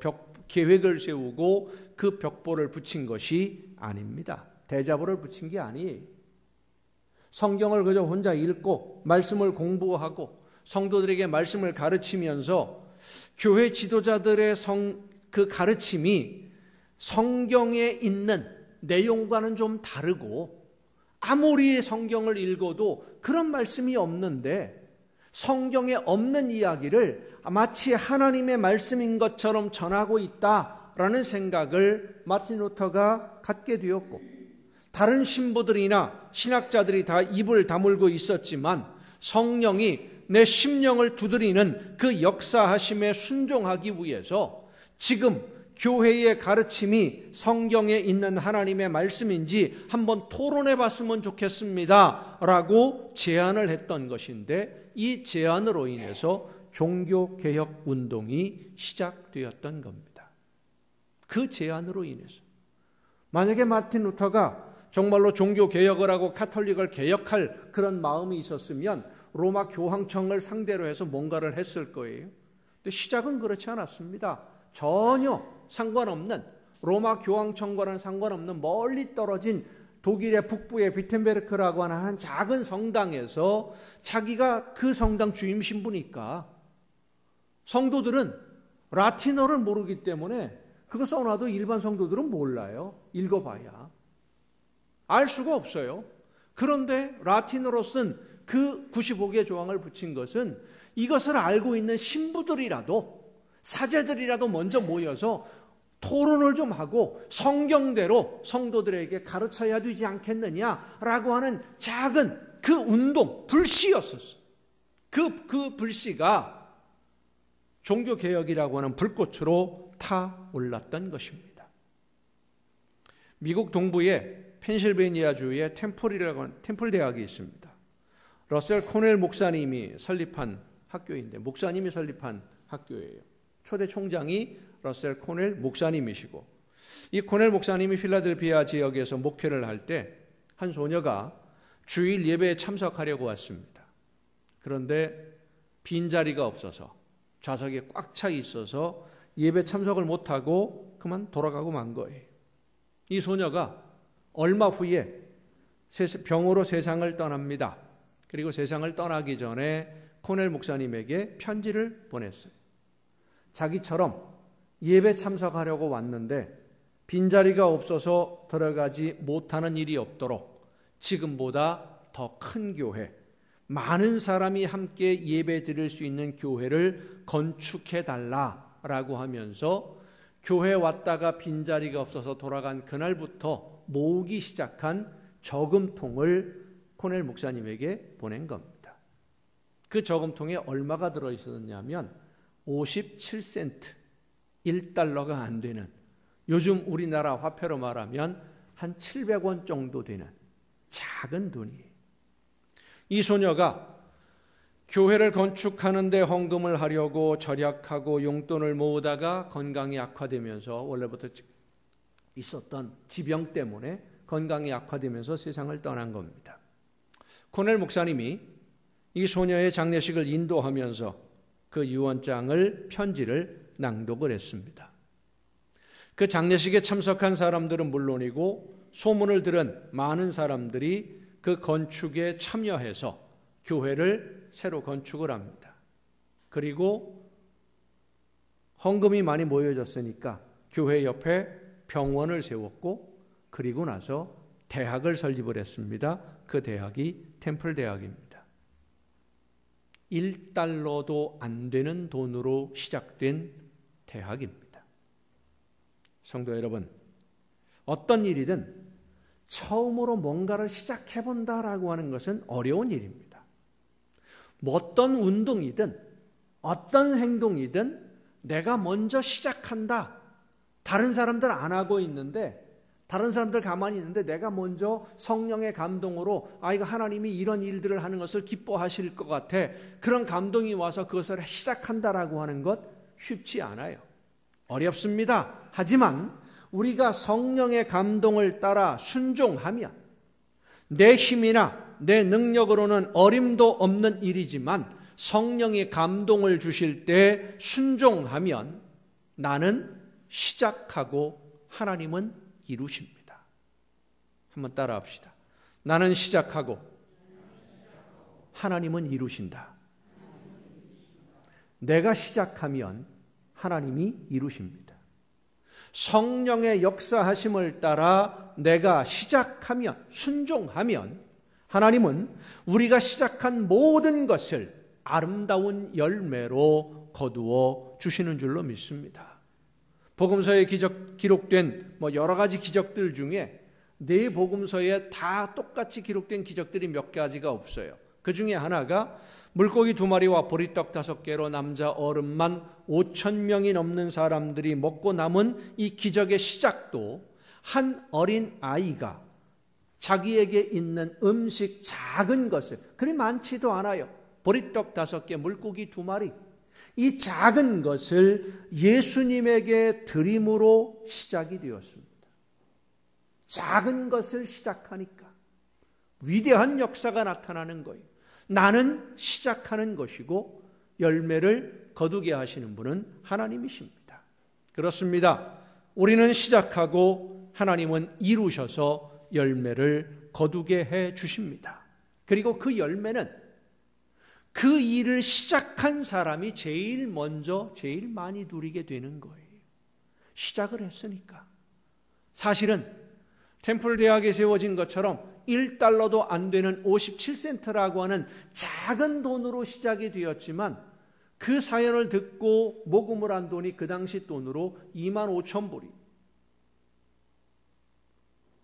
계획을 세우고 그 벽보를 붙인 것이 아닙니다. 대자보를 붙인 게 아니에요. 성경을 그저 혼자 읽고 말씀을 공부하고 성도들에게 말씀을 가르치면서 교회 지도자들의 그 가르침이 성경에 있는 내용과는 좀 다르고 아무리 성경을 읽어도 그런 말씀이 없는데 성경에 없는 이야기를 마치 하나님의 말씀인 것처럼 전하고 있다라는 생각을 마틴 루터가 갖게 되었고, 다른 신부들이나 신학자들이 다 입을 다물고 있었지만 성령이 내 심령을 두드리는 그 역사하심에 순종하기 위해서 지금 교회의 가르침이 성경에 있는 하나님의 말씀인지 한번 토론해 봤으면 좋겠습니다 라고 제안을 했던 것인데, 이 제안으로 인해서 종교개혁 운동이 시작되었던 겁니다. 그 제안으로 인해서 만약에 마틴 루터가 정말로 종교개혁을 하고 카톨릭을 개혁할 그런 마음이 있었으면 로마 교황청을 상대로 해서 뭔가를 했을 거예요. 근데 시작은 그렇지 않았습니다. 전혀 상관없는, 로마 교황청과는 상관없는 멀리 떨어진 독일의 북부의 비텐베르크라고 하는 한 작은 성당에서 자기가 그 성당 주임 신부니까 성도들은 라틴어를 모르기 때문에 그거 써놔도 일반 성도들은 몰라요. 읽어봐야 알 수가 없어요. 그런데 라틴어로 쓴 그 95개 조항을 붙인 것은 이것을 알고 있는 신부들이라도, 사제들이라도 먼저 모여서 토론을 좀 하고 성경대로 성도들에게 가르쳐야 되지 않겠느냐라고 하는 작은 그 운동, 불씨였었어요. 그 불씨가 종교개혁이라고 하는 불꽃으로 타올랐던 것입니다. 미국 동부의 펜실베니아주의 템플이라고 하는 템플 대학이 있습니다. 러셀 코넬 목사님이 설립한 학교인데, 목사님이 설립한 학교예요. 초대 총장이 러셀 코넬 목사님이시고, 이 코넬 목사님이 필라델피아 지역에서 목회를 할 때 한 소녀가 주일 예배에 참석하려고 왔습니다. 그런데 빈자리가 없어서 좌석에 꽉 차 있어서 예배 참석을 못하고 그만 돌아가고 만 거예요. 이 소녀가 얼마 후에 병으로 세상을 떠납니다. 그리고 세상을 떠나기 전에 코넬 목사님에게 편지를 보냈어요. 자기처럼 예배 참석하려고 왔는데 빈자리가 없어서 들어가지 못하는 일이 없도록 지금보다 더 큰 교회, 많은 사람이 함께 예배 드릴 수 있는 교회를 건축해달라라고 하면서 교회 왔다가 빈자리가 없어서 돌아간 그날부터 모으기 시작한 저금통을 코넬 목사님에게 보낸 겁니다. 그 저금통에 얼마가 들어있었냐면 57센트, 1달러가 안 되는, 요즘 우리나라 화폐로 말하면 한 700원 정도 되는 작은 돈이에요. 이 소녀가 교회를 건축하는 데 헌금을 하려고 절약하고 용돈을 모으다가 건강이 악화되면서, 원래부터 있었던 지병 때문에 건강이 악화되면서 세상을 떠난 겁니다. 코넬 목사님이 이 소녀의 장례식을 인도하면서 그 유언장을, 편지를 낭독을 했습니다. 그 장례식에 참석한 사람들은 물론이고 소문을 들은 많은 사람들이 그 건축에 참여해서 교회를 새로 건축을 합니다. 그리고 헌금이 많이 모여졌으니까 교회 옆에 병원을 세웠고, 그리고 나서 대학을 설립을 했습니다. 그 대학이 템플 대학입니다. 1달러도 안 되는 돈으로 시작된 대학입니다. 성도 여러분, 어떤 일이든 처음으로 뭔가를 시작해본다라고 하는 것은 어려운 일입니다. 뭐 어떤 운동이든 어떤 행동이든 내가 먼저 시작한다. 다른 사람들 안 하고 있는데, 다른 사람들 가만히 있는데 내가 먼저 성령의 감동으로 이거 하나님이 이런 일들을 하는 것을 기뻐하실 것 같아, 그런 감동이 와서 그것을 시작한다라고 하는 것 쉽지 않아요. 어렵습니다. 하지만 우리가 성령의 감동을 따라 순종하면, 내 힘이나 내 능력으로는 어림도 없는 일이지만 성령이 감동을 주실 때 순종하면 나는 시작하고 하나님은 이루십니다. 한번 따라 합시다. 나는 시작하고 하나님은 이루신다. 내가 시작하면 하나님이 이루십니다. 성령의 역사하심을 따라 내가 시작하면, 순종하면 하나님은 우리가 시작한 모든 것을 아름다운 열매로 거두어 주시는 줄로 믿습니다. 복음서에 기록된 여러 가지 기적들 중에 네 복음서에 다 똑같이 기록된 기적들이 몇 가지가 없어요. 그 중에 하나가 물고기 2마리와 보리떡 5개로 남자 어른만 5,000명이 넘는 사람들이 먹고 남은 이 기적의 시작도 한 어린 아이가 자기에게 있는 음식 작은 것을, 그리 많지도 않아요. 보리떡 5개, 물고기 2마리, 이 작은 것을 예수님에게 드림으로 시작이 되었습니다. 작은 것을 시작하니까 위대한 역사가 나타나는 거예요. 나는 시작하는 것이고 열매를 거두게 하시는 분은 하나님이십니다. 그렇습니다. 우리는 시작하고 하나님은 이루셔서 열매를 거두게 해 주십니다. 그리고 그 열매는 그 일을 시작한 사람이 제일 먼저 제일 많이 누리게 되는 거예요. 시작을 했으니까. 사실은 템플 대학에 세워진 것처럼 1달러도 안 되는 57센트라고 하는 작은 돈으로 시작이 되었지만, 그 사연을 듣고 모금을 한 돈이 그 당시 돈으로 25,000불이,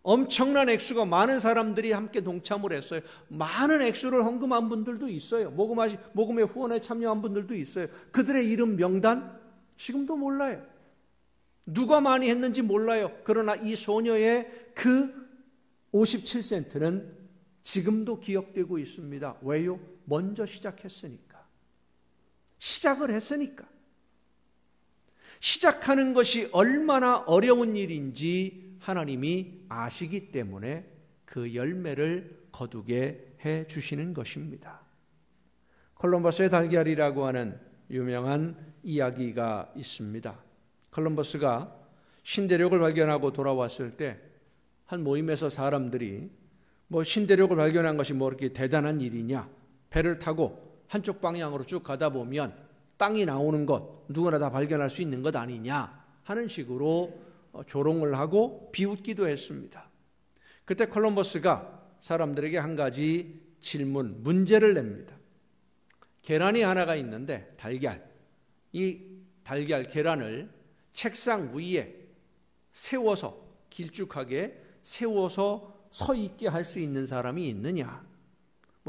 엄청난 액수가, 많은 사람들이 함께 동참을 했어요. 많은 액수를 헌금한 분들도 있어요. 모금에 후원에 참여한 분들도 있어요. 그들의 이름 명단 지금도 몰라요. 누가 많이 했는지 몰라요. 그러나 이 소녀의 그 57센트는 지금도 기억되고 있습니다. 왜요? 먼저 시작했으니까. 시작을 했으니까. 시작하는 것이 얼마나 어려운 일인지 하나님이 아시기 때문에 그 열매를 거두게 해 주시는 것입니다. 콜럼버스의 달걀이라고 하는 유명한 이야기가 있습니다. 콜럼버스가 신대륙을 발견하고 돌아왔을 때 한 모임에서 사람들이 신대륙을 발견한 것이 그렇게 대단한 일이냐, 배를 타고 한쪽 방향으로 쭉 가다 보면 땅이 나오는 것 누구나 다 발견할 수 있는 것 아니냐 하는 식으로 조롱을 하고 비웃기도 했습니다. 그때 콜럼버스가 사람들에게 한 가지 문제를 냅니다. 계란이 하나가 있는데 이 달걀 계란을 책상 위에 세워서, 길쭉하게 세워서 서 있게 할 수 있는 사람이 있느냐?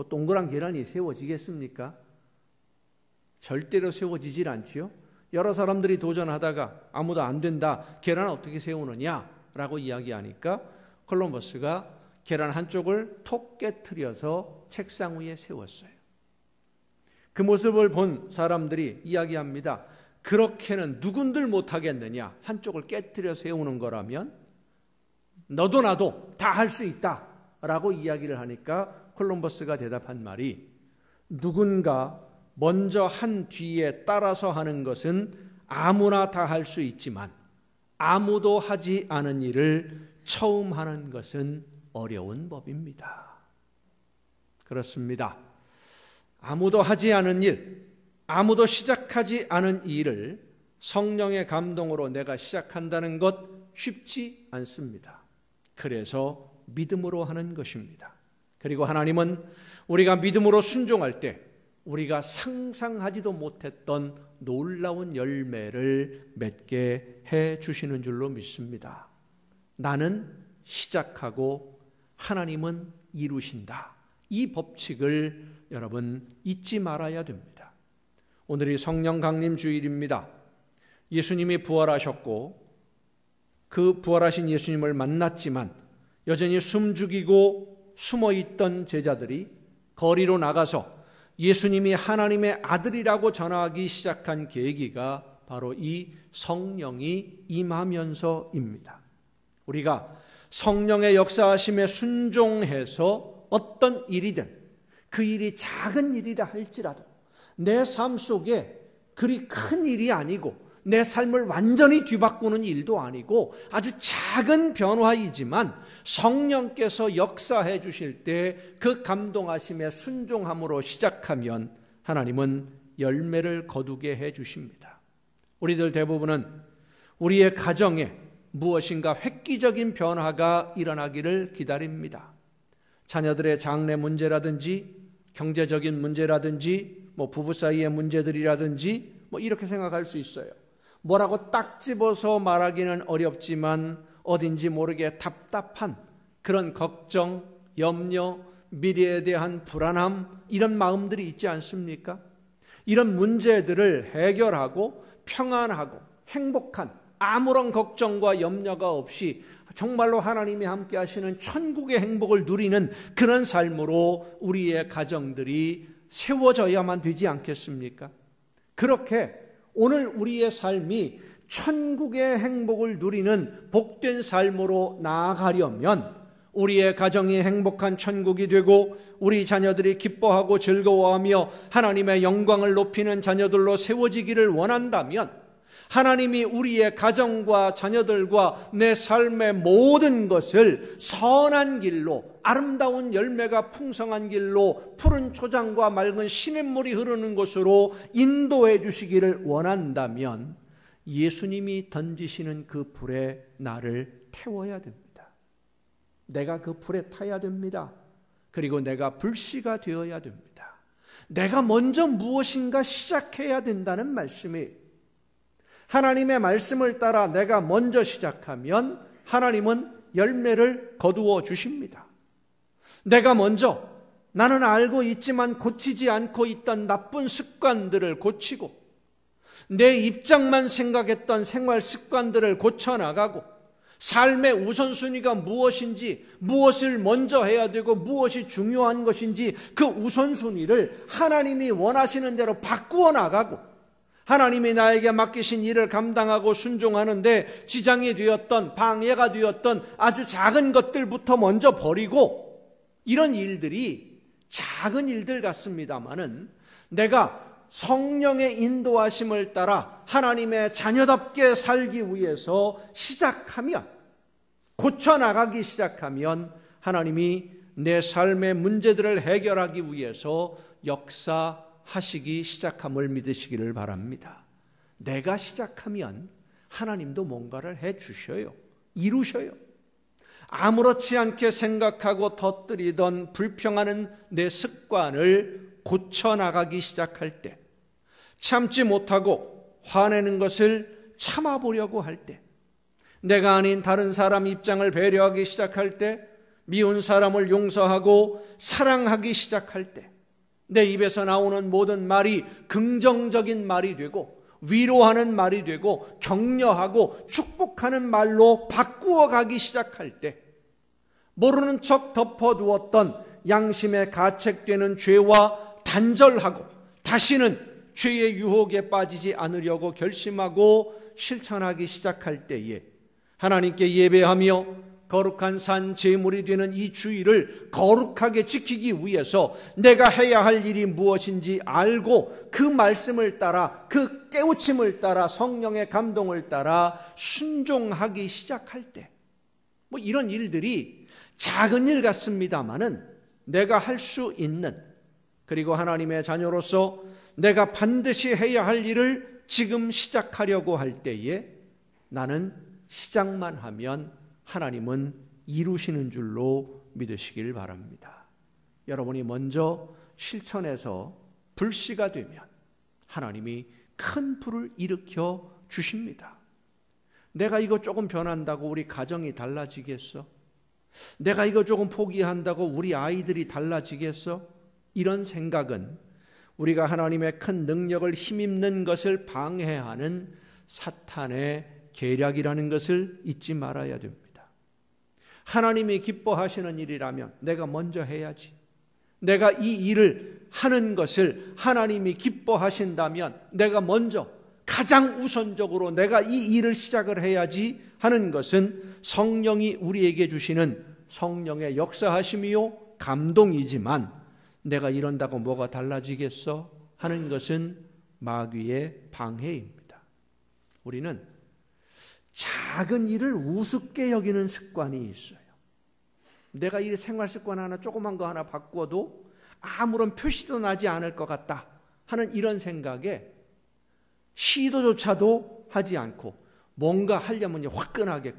동그란 계란이 세워지겠습니까? 절대로 세워지질 않지요. 여러 사람들이 도전하다가 아무도 안 된다, 계란을 어떻게 세우느냐 라고 이야기하니까 콜럼버스가 계란 한쪽을 톡 깨트려서 책상 위에 세웠어요. 그 모습을 본 사람들이 이야기합니다. 그렇게는 누군들 못하겠느냐? 한쪽을 깨트려 세우는 거라면 너도 나도 다 할 수 있다 라고 이야기를 하니까 콜럼버스가 대답한 말이, 누군가 먼저 한 뒤에 따라서 하는 것은 아무나 다 할 수 있지만 아무도 하지 않은 일을 처음 하는 것은 어려운 법입니다. 그렇습니다. 아무도 하지 않은 일, 아무도 시작하지 않은 일을 성령의 감동으로 내가 시작한다는 것 쉽지 않습니다. 그래서 믿음으로 하는 것입니다. 그리고 하나님은 우리가 믿음으로 순종할 때 우리가 상상하지도 못했던 놀라운 열매를 맺게 해 주시는 줄로 믿습니다. 나는 시작하고 하나님은 이루신다. 이 법칙을 여러분 잊지 말아야 됩니다. 오늘이 성령 강림 주일입니다. 예수님이 부활하셨고 그 부활하신 예수님을 만났지만 여전히 숨죽이고 숨어있던 제자들이 거리로 나가서 예수님이 하나님의 아들이라고 전하기 시작한 계기가 바로 이 성령이 임하면서입니다. 우리가 성령의 역사하심에 순종해서 어떤 일이든 그 일이 작은 일이라 할지라도 내 삶 속에 그리 큰 일이 아니고 내 삶을 완전히 뒤바꾸는 일도 아니고 아주 작은 변화이지만 성령께서 역사해 주실 때 그 감동하심에 순종함으로 시작하면 하나님은 열매를 거두게 해 주십니다. 우리들 대부분은 우리의 가정에 무엇인가 획기적인 변화가 일어나기를 기다립니다. 자녀들의 장래 문제라든지 경제적인 문제라든지 부부 사이의 문제들이라든지 이렇게 생각할 수 있어요. 뭐라고 딱 집어서 말하기는 어렵지만 어딘지 모르게 답답한 그런 걱정, 염려, 미래에 대한 불안함 이런 마음들이 있지 않습니까? 이런 문제들을 해결하고 평안하고 행복한 아무런 걱정과 염려가 없이 정말로 하나님이 함께 하시는 천국의 행복을 누리는 그런 삶으로 우리의 가정들이 세워져야만 되지 않겠습니까? 그렇게 오늘 우리의 삶이 천국의 행복을 누리는 복된 삶으로 나아가려면 우리의 가정이 행복한 천국이 되고 우리 자녀들이 기뻐하고 즐거워하며 하나님의 영광을 높이는 자녀들로 세워지기를 원한다면 하나님이 우리의 가정과 자녀들과 내 삶의 모든 것을 선한 길로, 아름다운 열매가 풍성한 길로, 푸른 초장과 맑은 시냇물이 흐르는 곳으로 인도해 주시기를 원한다면 예수님이 던지시는 그 불에 나를 태워야 됩니다. 내가 그 불에 타야 됩니다. 그리고 내가 불씨가 되어야 됩니다. 내가 먼저 무엇인가 시작해야 된다는 말씀이에요. 하나님의 말씀을 따라 내가 먼저 시작하면 하나님은 열매를 거두어 주십니다. 내가 먼저 나는 알고 있지만 고치지 않고 있던 나쁜 습관들을 고치고 내 입장만 생각했던 생활 습관들을 고쳐나가고 삶의 우선순위가 무엇인지, 무엇을 먼저 해야 되고 무엇이 중요한 것인지 그 우선순위를 하나님이 원하시는 대로 바꾸어 나가고 하나님이 나에게 맡기신 일을 감당하고 순종하는데 지장이 되었던, 방해가 되었던 아주 작은 것들부터 먼저 버리고, 이런 일들이 작은 일들 같습니다마는 내가 성령의 인도하심을 따라 하나님의 자녀답게 살기 위해서 시작하면, 고쳐나가기 시작하면 하나님이 내 삶의 문제들을 해결하기 위해서 역사하시기 시작함을 믿으시기를 바랍니다. 내가 시작하면 하나님도 뭔가를 해 주셔요. 이루셔요. 아무렇지 않게 생각하고 터뜨리던 불평하는 내 습관을 고쳐나가기 시작할 때, 참지 못하고 화내는 것을 참아보려고 할 때, 내가 아닌 다른 사람 입장을 배려하기 시작할 때, 미운 사람을 용서하고 사랑하기 시작할 때, 내 입에서 나오는 모든 말이 긍정적인 말이 되고 위로하는 말이 되고 격려하고 축복하는 말로 바꾸어 가기 시작할 때, 모르는 척 덮어두었던 양심에 가책되는 죄와 단절하고 다시는 죄의 유혹에 빠지지 않으려고 결심하고 실천하기 시작할 때에 하나님께 예배하며 거룩한 산 제물이 되는 이 주일을 거룩하게 지키기 위해서 내가 해야 할 일이 무엇인지 알고 그 말씀을 따라, 그 깨우침을 따라, 성령의 감동을 따라 순종하기 시작할 때, 뭐 이런 일들이 작은 일 같습니다마는 내가 할 수 있는, 그리고 하나님의 자녀로서 내가 반드시 해야 할 일을 지금 시작하려고 할 때에 나는 시작만 하면 하나님은 이루시는 줄로 믿으시길 바랍니다. 여러분이 먼저 실천해서 불씨가 되면 하나님이 큰 불을 일으켜 주십니다. 내가 이거 조금 변한다고 우리 가정이 달라지겠어? 내가 이거 조금 포기한다고 우리 아이들이 달라지겠어? 이런 생각은 우리가 하나님의 큰 능력을 힘입는 것을 방해하는 사탄의 계략이라는 것을 잊지 말아야 됩니다. 하나님이 기뻐하시는 일이라면 내가 먼저 해야지. 내가 이 일을 하는 것을 하나님이 기뻐하신다면 내가 먼저 가장 우선적으로 내가 이 일을 시작을 해야지 하는 것은 성령이 우리에게 주시는 성령의 역사하심이요 감동이지만, 내가 이런다고 뭐가 달라지겠어 하는 것은 마귀의 방해입니다. 우리는 작은 일을 우습게 여기는 습관이 있어요. 내가 이 생활 습관 하나, 조그만 거 하나 바꿔도 아무런 표시도 나지 않을 것 같다 하는 이런 생각에 시도조차도 하지 않고 뭔가 하려면 화끈하게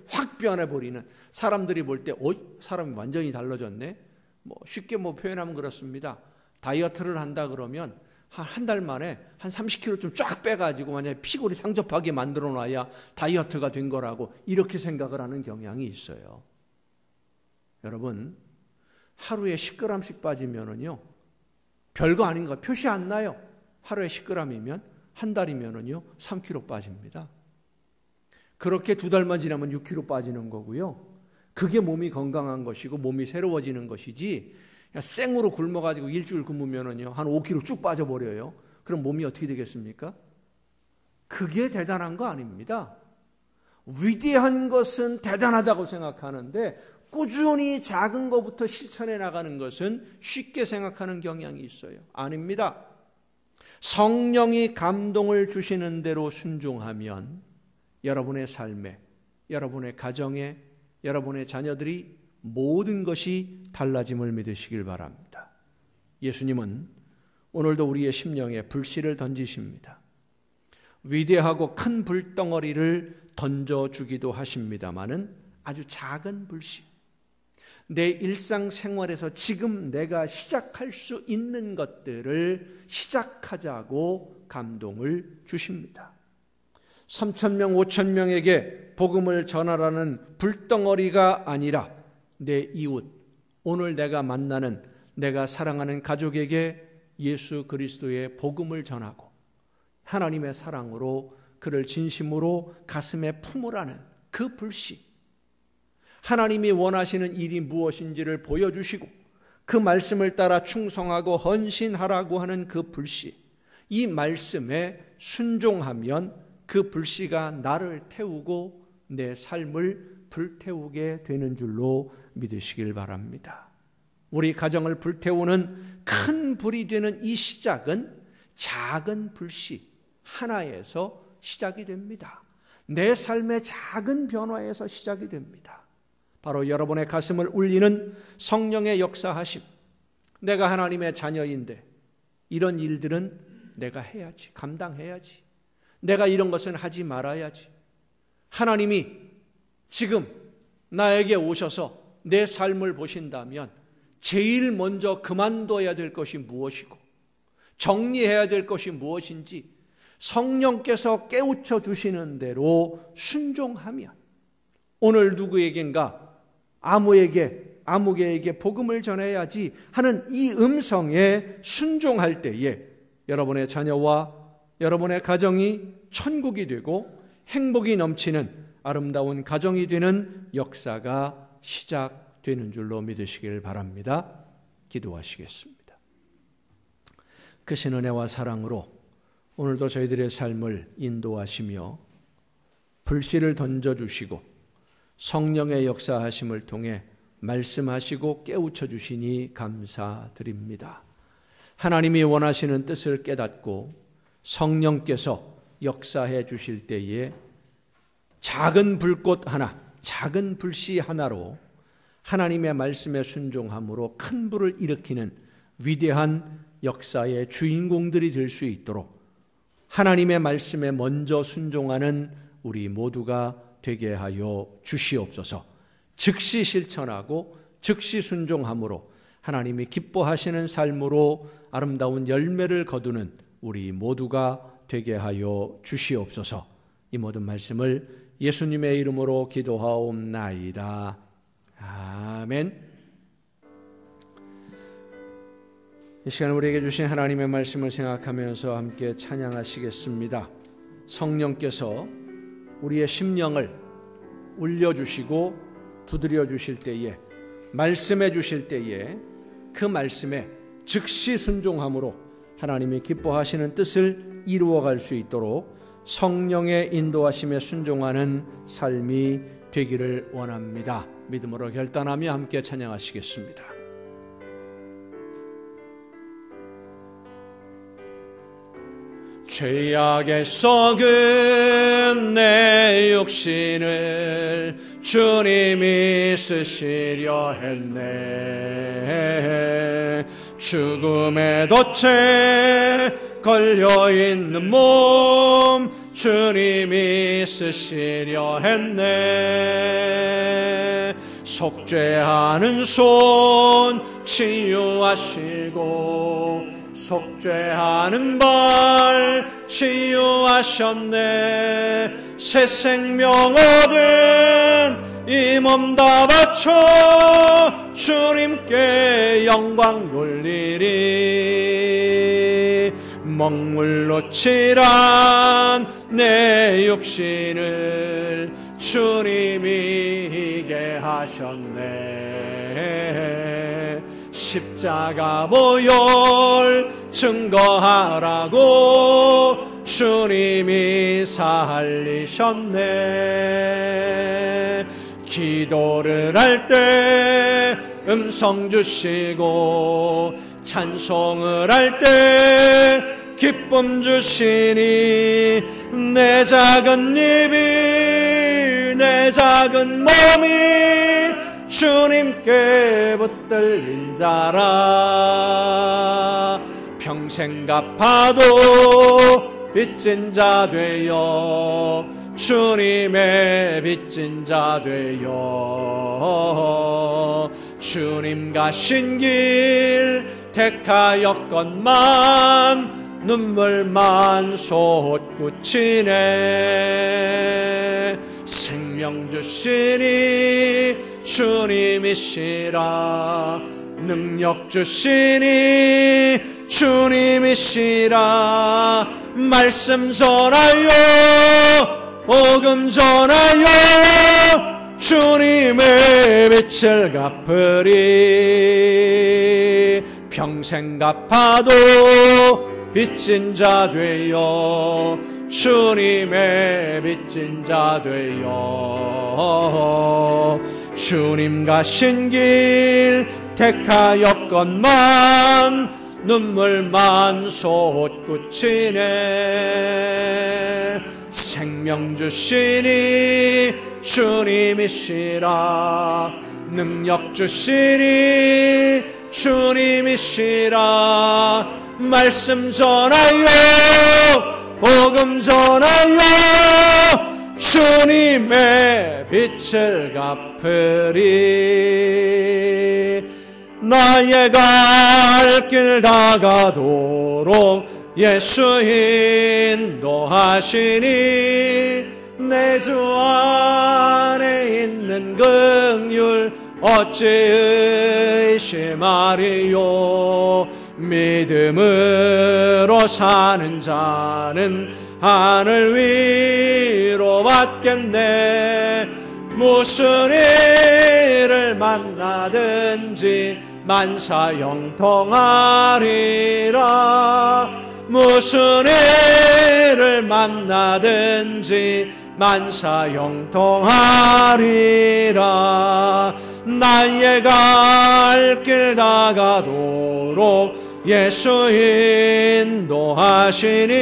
확 변해버리는, 사람들이 볼 때 사람이 완전히 달라졌네, 쉽게 표현하면 그렇습니다. 다이어트를 한다 그러면 한 달 만에 한 30kg 좀 쫙 빼가지고 만약에 피골이 상접하게 만들어 놔야 다이어트가 된 거라고 이렇게 생각을 하는 경향이 있어요. 여러분, 하루에 10g씩 빠지면은요 별거 아닌 거 표시 안 나요. 하루에 10g이면 한 달이면은요 3kg 빠집니다. 그렇게 2달만 지나면 6kg 빠지는 거고요. 그게 몸이 건강한 것이고 몸이 새로워지는 것이지, 그냥 생으로 굶어가지고 일주일 굶으면은요 한 5kg 쭉 빠져버려요. 그럼 몸이 어떻게 되겠습니까? 그게 대단한 거 아닙니다. 위대한 것은 대단하다고 생각하는데 꾸준히 작은 것부터 실천해 나가는 것은 쉽게 생각하는 경향이 있어요. 아닙니다. 성령이 감동을 주시는 대로 순종하면 여러분의 삶에, 여러분의 가정에, 여러분의 자녀들이 모든 것이 달라짐을 믿으시길 바랍니다. 예수님은 오늘도 우리의 심령에 불씨를 던지십니다. 위대하고 큰 불덩어리를 던져주기도 하십니다마는 아주 작은 불씨, 내 일상생활에서 지금 내가 시작할 수 있는 것들을 시작하자고 감동을 주십니다. 3,000명, 5,000명에게 복음을 전하라는 불덩어리가 아니라 내 이웃, 오늘 내가 만나는 내가 사랑하는 가족에게 예수 그리스도의 복음을 전하고 하나님의 사랑으로 그를 진심으로 가슴에 품으라는 그 불씨, 하나님이 원하시는 일이 무엇인지를 보여주시고 그 말씀을 따라 충성하고 헌신하라고 하는 그 불씨, 이 말씀에 순종하면 그 불씨가 나를 태우고 내 삶을 불태우게 되는 줄로 믿으시길 바랍니다. 우리 가정을 불태우는 큰 불이 되는 이 시작은 작은 불씨 하나에서 시작이 됩니다. 내 삶의 작은 변화에서 시작이 됩니다. 바로 여러분의 가슴을 울리는 성령의 역사하심, 내가 하나님의 자녀인데 이런 일들은 내가 해야지, 감당해야지, 내가 이런 것은 하지 말아야지. 하나님이 지금 나에게 오셔서 내 삶을 보신다면 제일 먼저 그만둬야 될 것이 무엇이고 정리해야 될 것이 무엇인지 성령께서 깨우쳐 주시는 대로 순종하면, 오늘 누구에겐가 아무개에게 복음을 전해야지 하는 이 음성에 순종할 때에 여러분의 자녀와 여러분의 가정이 천국이 되고 행복이 넘치는 아름다운 가정이 되는 역사가 시작되는 줄로 믿으시길 바랍니다. 기도하시겠습니다. 크신 은혜와 사랑으로 오늘도 저희들의 삶을 인도하시며 불씨를 던져주시고 성령의 역사하심을 통해 말씀하시고 깨우쳐 주시니 감사드립니다. 하나님이 원하시는 뜻을 깨닫고 성령께서 역사해 주실 때에 작은 불꽃 하나, 작은 불씨 하나로 하나님의 말씀에 순종함으로 큰 불을 일으키는 위대한 역사의 주인공들이 될 수 있도록 하나님의 말씀에 먼저 순종하는 우리 모두가 되게 하여 주시옵소서. 즉시 실천하고 즉시 순종함으로 하나님이 기뻐하시는 삶으로 아름다운 열매를 거두는 우리 모두가 되게 하여 주시옵소서. 이 모든 말씀을 예수님의 이름으로 기도하옵나이다. 아멘. 이 시간 우리에게 주신 하나님의 말씀을 생각하면서 함께 찬양하시겠습니다. 성령께서 우리의 심령을 울려주시고 두드려 주실 때에, 말씀해 주실 때에 그 말씀에 즉시 순종함으로 하나님이 기뻐하시는 뜻을 이루어갈 수 있도록 성령의 인도하심에 순종하는 삶이 되기를 원합니다. 믿음으로 결단하며 함께 찬양하시겠습니다. 죄악에 썩은 내 육신을 주님이 쓰시려 했네. 죽음의 덫에 걸려있는 몸 주님이 쓰시려 했네. 속죄하는 손 치유하시고 속죄하는 발 치유하셨네. 새 생명 얻은 이 몸 다 바쳐 주님께 영광 돌리리. 먹물로 칠한 내 육신을 주님이 이게 하셨네. 십자가 보혈 증거하라고 주님이 살리셨네. 기도를 할 때 음성 주시고 찬송을 할 때 기쁨 주시니 내 작은 입이 내 작은 몸이 주님께 붙들린 자라. 평생 갚아도 빚진 자 되어 주님의 빚진 자 되어 주님 가신 길 택하였건만 눈물만 솟구치네. 생명 주시니 주님이시라. 능력 주시니 주님이시라. 말씀 전하여 복음 전하여 주님의 빛을 갚으리. 평생 갚아도 빚진 자 되어 주님의 빚진 자 되어 주님 가신 길 택하였건만 눈물만 솟구치네. 생명 주시니 주님이시라. 능력 주시니 주님이시라. 말씀 전하여 복음 전하여 주님의 빛을 갚으리. 나의 갈 길 다가도록 예수 인도하시니 내 주 안에 있는 긍휼 어찌 의심하리요. 믿음으로 사는 자는 하늘 위로 받겠네. 무슨 일을 만나든지 만사 형통하리라. 무슨 일을 만나든지 만사 형통하리라. 나의 갈 길 다가도록 예수 인도하시니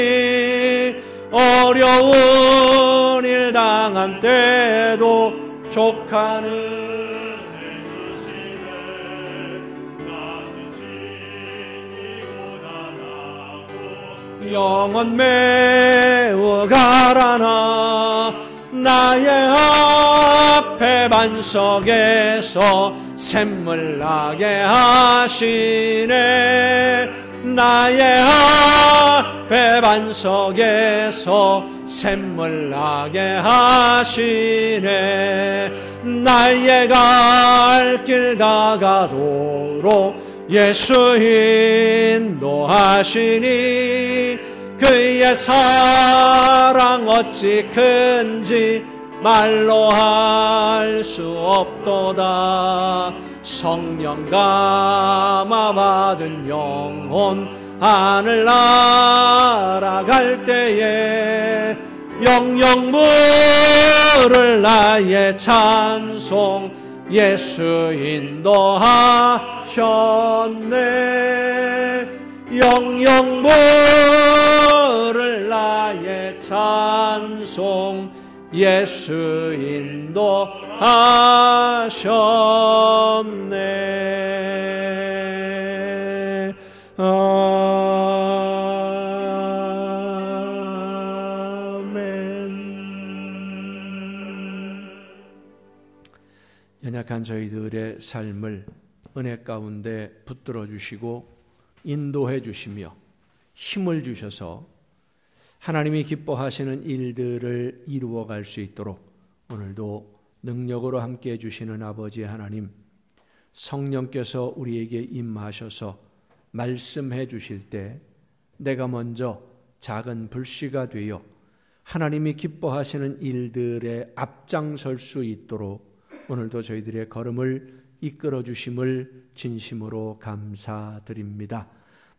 어려운 일 당한 때도 족하는
해주시네 나는 신이 고난하고
영원 매우 가라나 나의 앞에 반석에서 샘물 나게 하시네 나의 앞에 반석에서 샘물 나게 하시네 나의 갈 길 다가도록 예수 인도하시니 그의 사랑 어찌 큰지 말로 할 수 없도다 성령 감화 받은 영혼 하늘 날아갈 때에 영영 부를 나의 찬송 예수 인도하셨네 영영 부를 나의 찬송 예수 인도하셨네 아멘. 연약한 저희들의 삶을 은혜 가운데 붙들어 주시고 인도해 주시며 힘을 주셔서 하나님이 기뻐하시는 일들을 이루어갈 수 있도록 오늘도 능력으로 함께해 주시는 아버지 하나님, 성령께서 우리에게 임하셔서 말씀해 주실 때 내가 먼저 작은 불씨가 되어 하나님이 기뻐하시는 일들에 앞장설 수 있도록 오늘도 저희들의 걸음을 이끌어 주심을 진심으로 감사드립니다.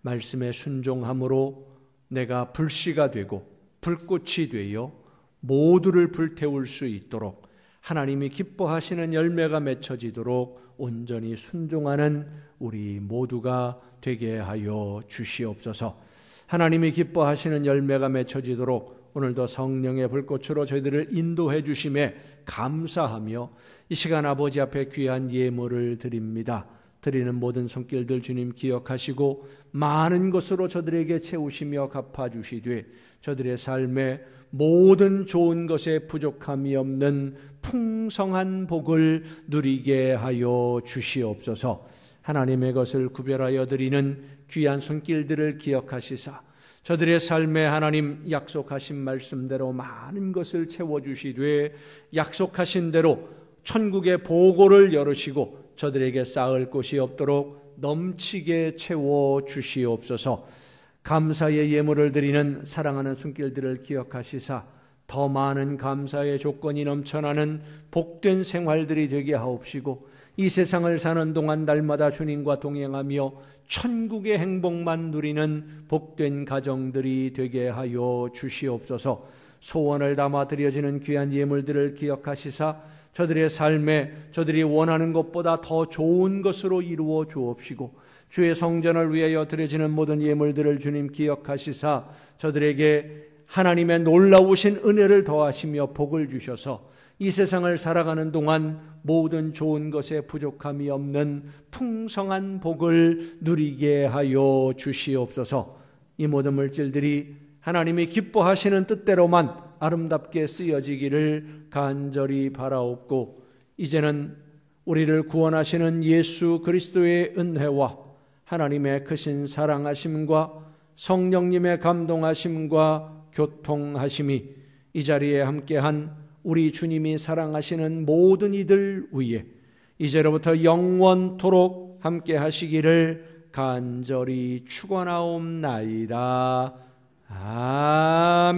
말씀에 순종함으로 내가 불씨가 되고 불꽃이 되어 모두를 불태울 수 있도록 하나님이 기뻐하시는 열매가 맺혀지도록 온전히 순종하는 우리 모두가 되게 하여 주시옵소서. 하나님이 기뻐하시는 열매가 맺혀지도록 오늘도 성령의 불꽃으로 저희들을 인도해 주심에 감사하며 이 시간 아버지 앞에 귀한 예물을 드립니다. 드리는 모든 손길들 주님 기억하시고 많은 것으로 저들에게 채우시며 갚아주시되 저들의 삶에 모든 좋은 것에 부족함이 없는 풍성한 복을 누리게 하여 주시옵소서. 하나님의 것을 구별하여 드리는 귀한 손길들을 기억하시사 저들의 삶에 하나님 약속하신 말씀대로 많은 것을 채워주시되 약속하신 대로 천국의 보고를 열으시고 저들에게 쌓을 곳이 없도록 넘치게 채워주시옵소서. 감사의 예물을 드리는 사랑하는 손길들을 기억하시사 더 많은 감사의 조건이 넘쳐나는 복된 생활들이 되게 하옵시고 이 세상을 사는 동안 날마다 주님과 동행하며 천국의 행복만 누리는 복된 가정들이 되게 하여 주시옵소서. 소원을 담아 드려지는 귀한 예물들을 기억하시사 저들의 삶에 저들이 원하는 것보다 더 좋은 것으로 이루어 주옵시고 주의 성전을 위하여 드려지는 모든 예물들을 주님 기억하시사 저들에게 하나님의 놀라우신 은혜를 더하시며 복을 주셔서 이 세상을 살아가는 동안 모든 좋은 것에 부족함이 없는 풍성한 복을 누리게 하여 주시옵소서. 이 모든 물질들이 하나님이 기뻐하시는 뜻대로만 아름답게 쓰여지기를 간절히 바라옵고 이제는 우리를 구원하시는 예수 그리스도의 은혜와 하나님의 크신 사랑하심과 성령님의 감동하심과 교통하심이 이 자리에 함께한 우리 주님이 사랑하시는 모든 이들 위에 이제로부터 영원토록 함께 하시기를 간절히 축원하옵나이다. 아멘.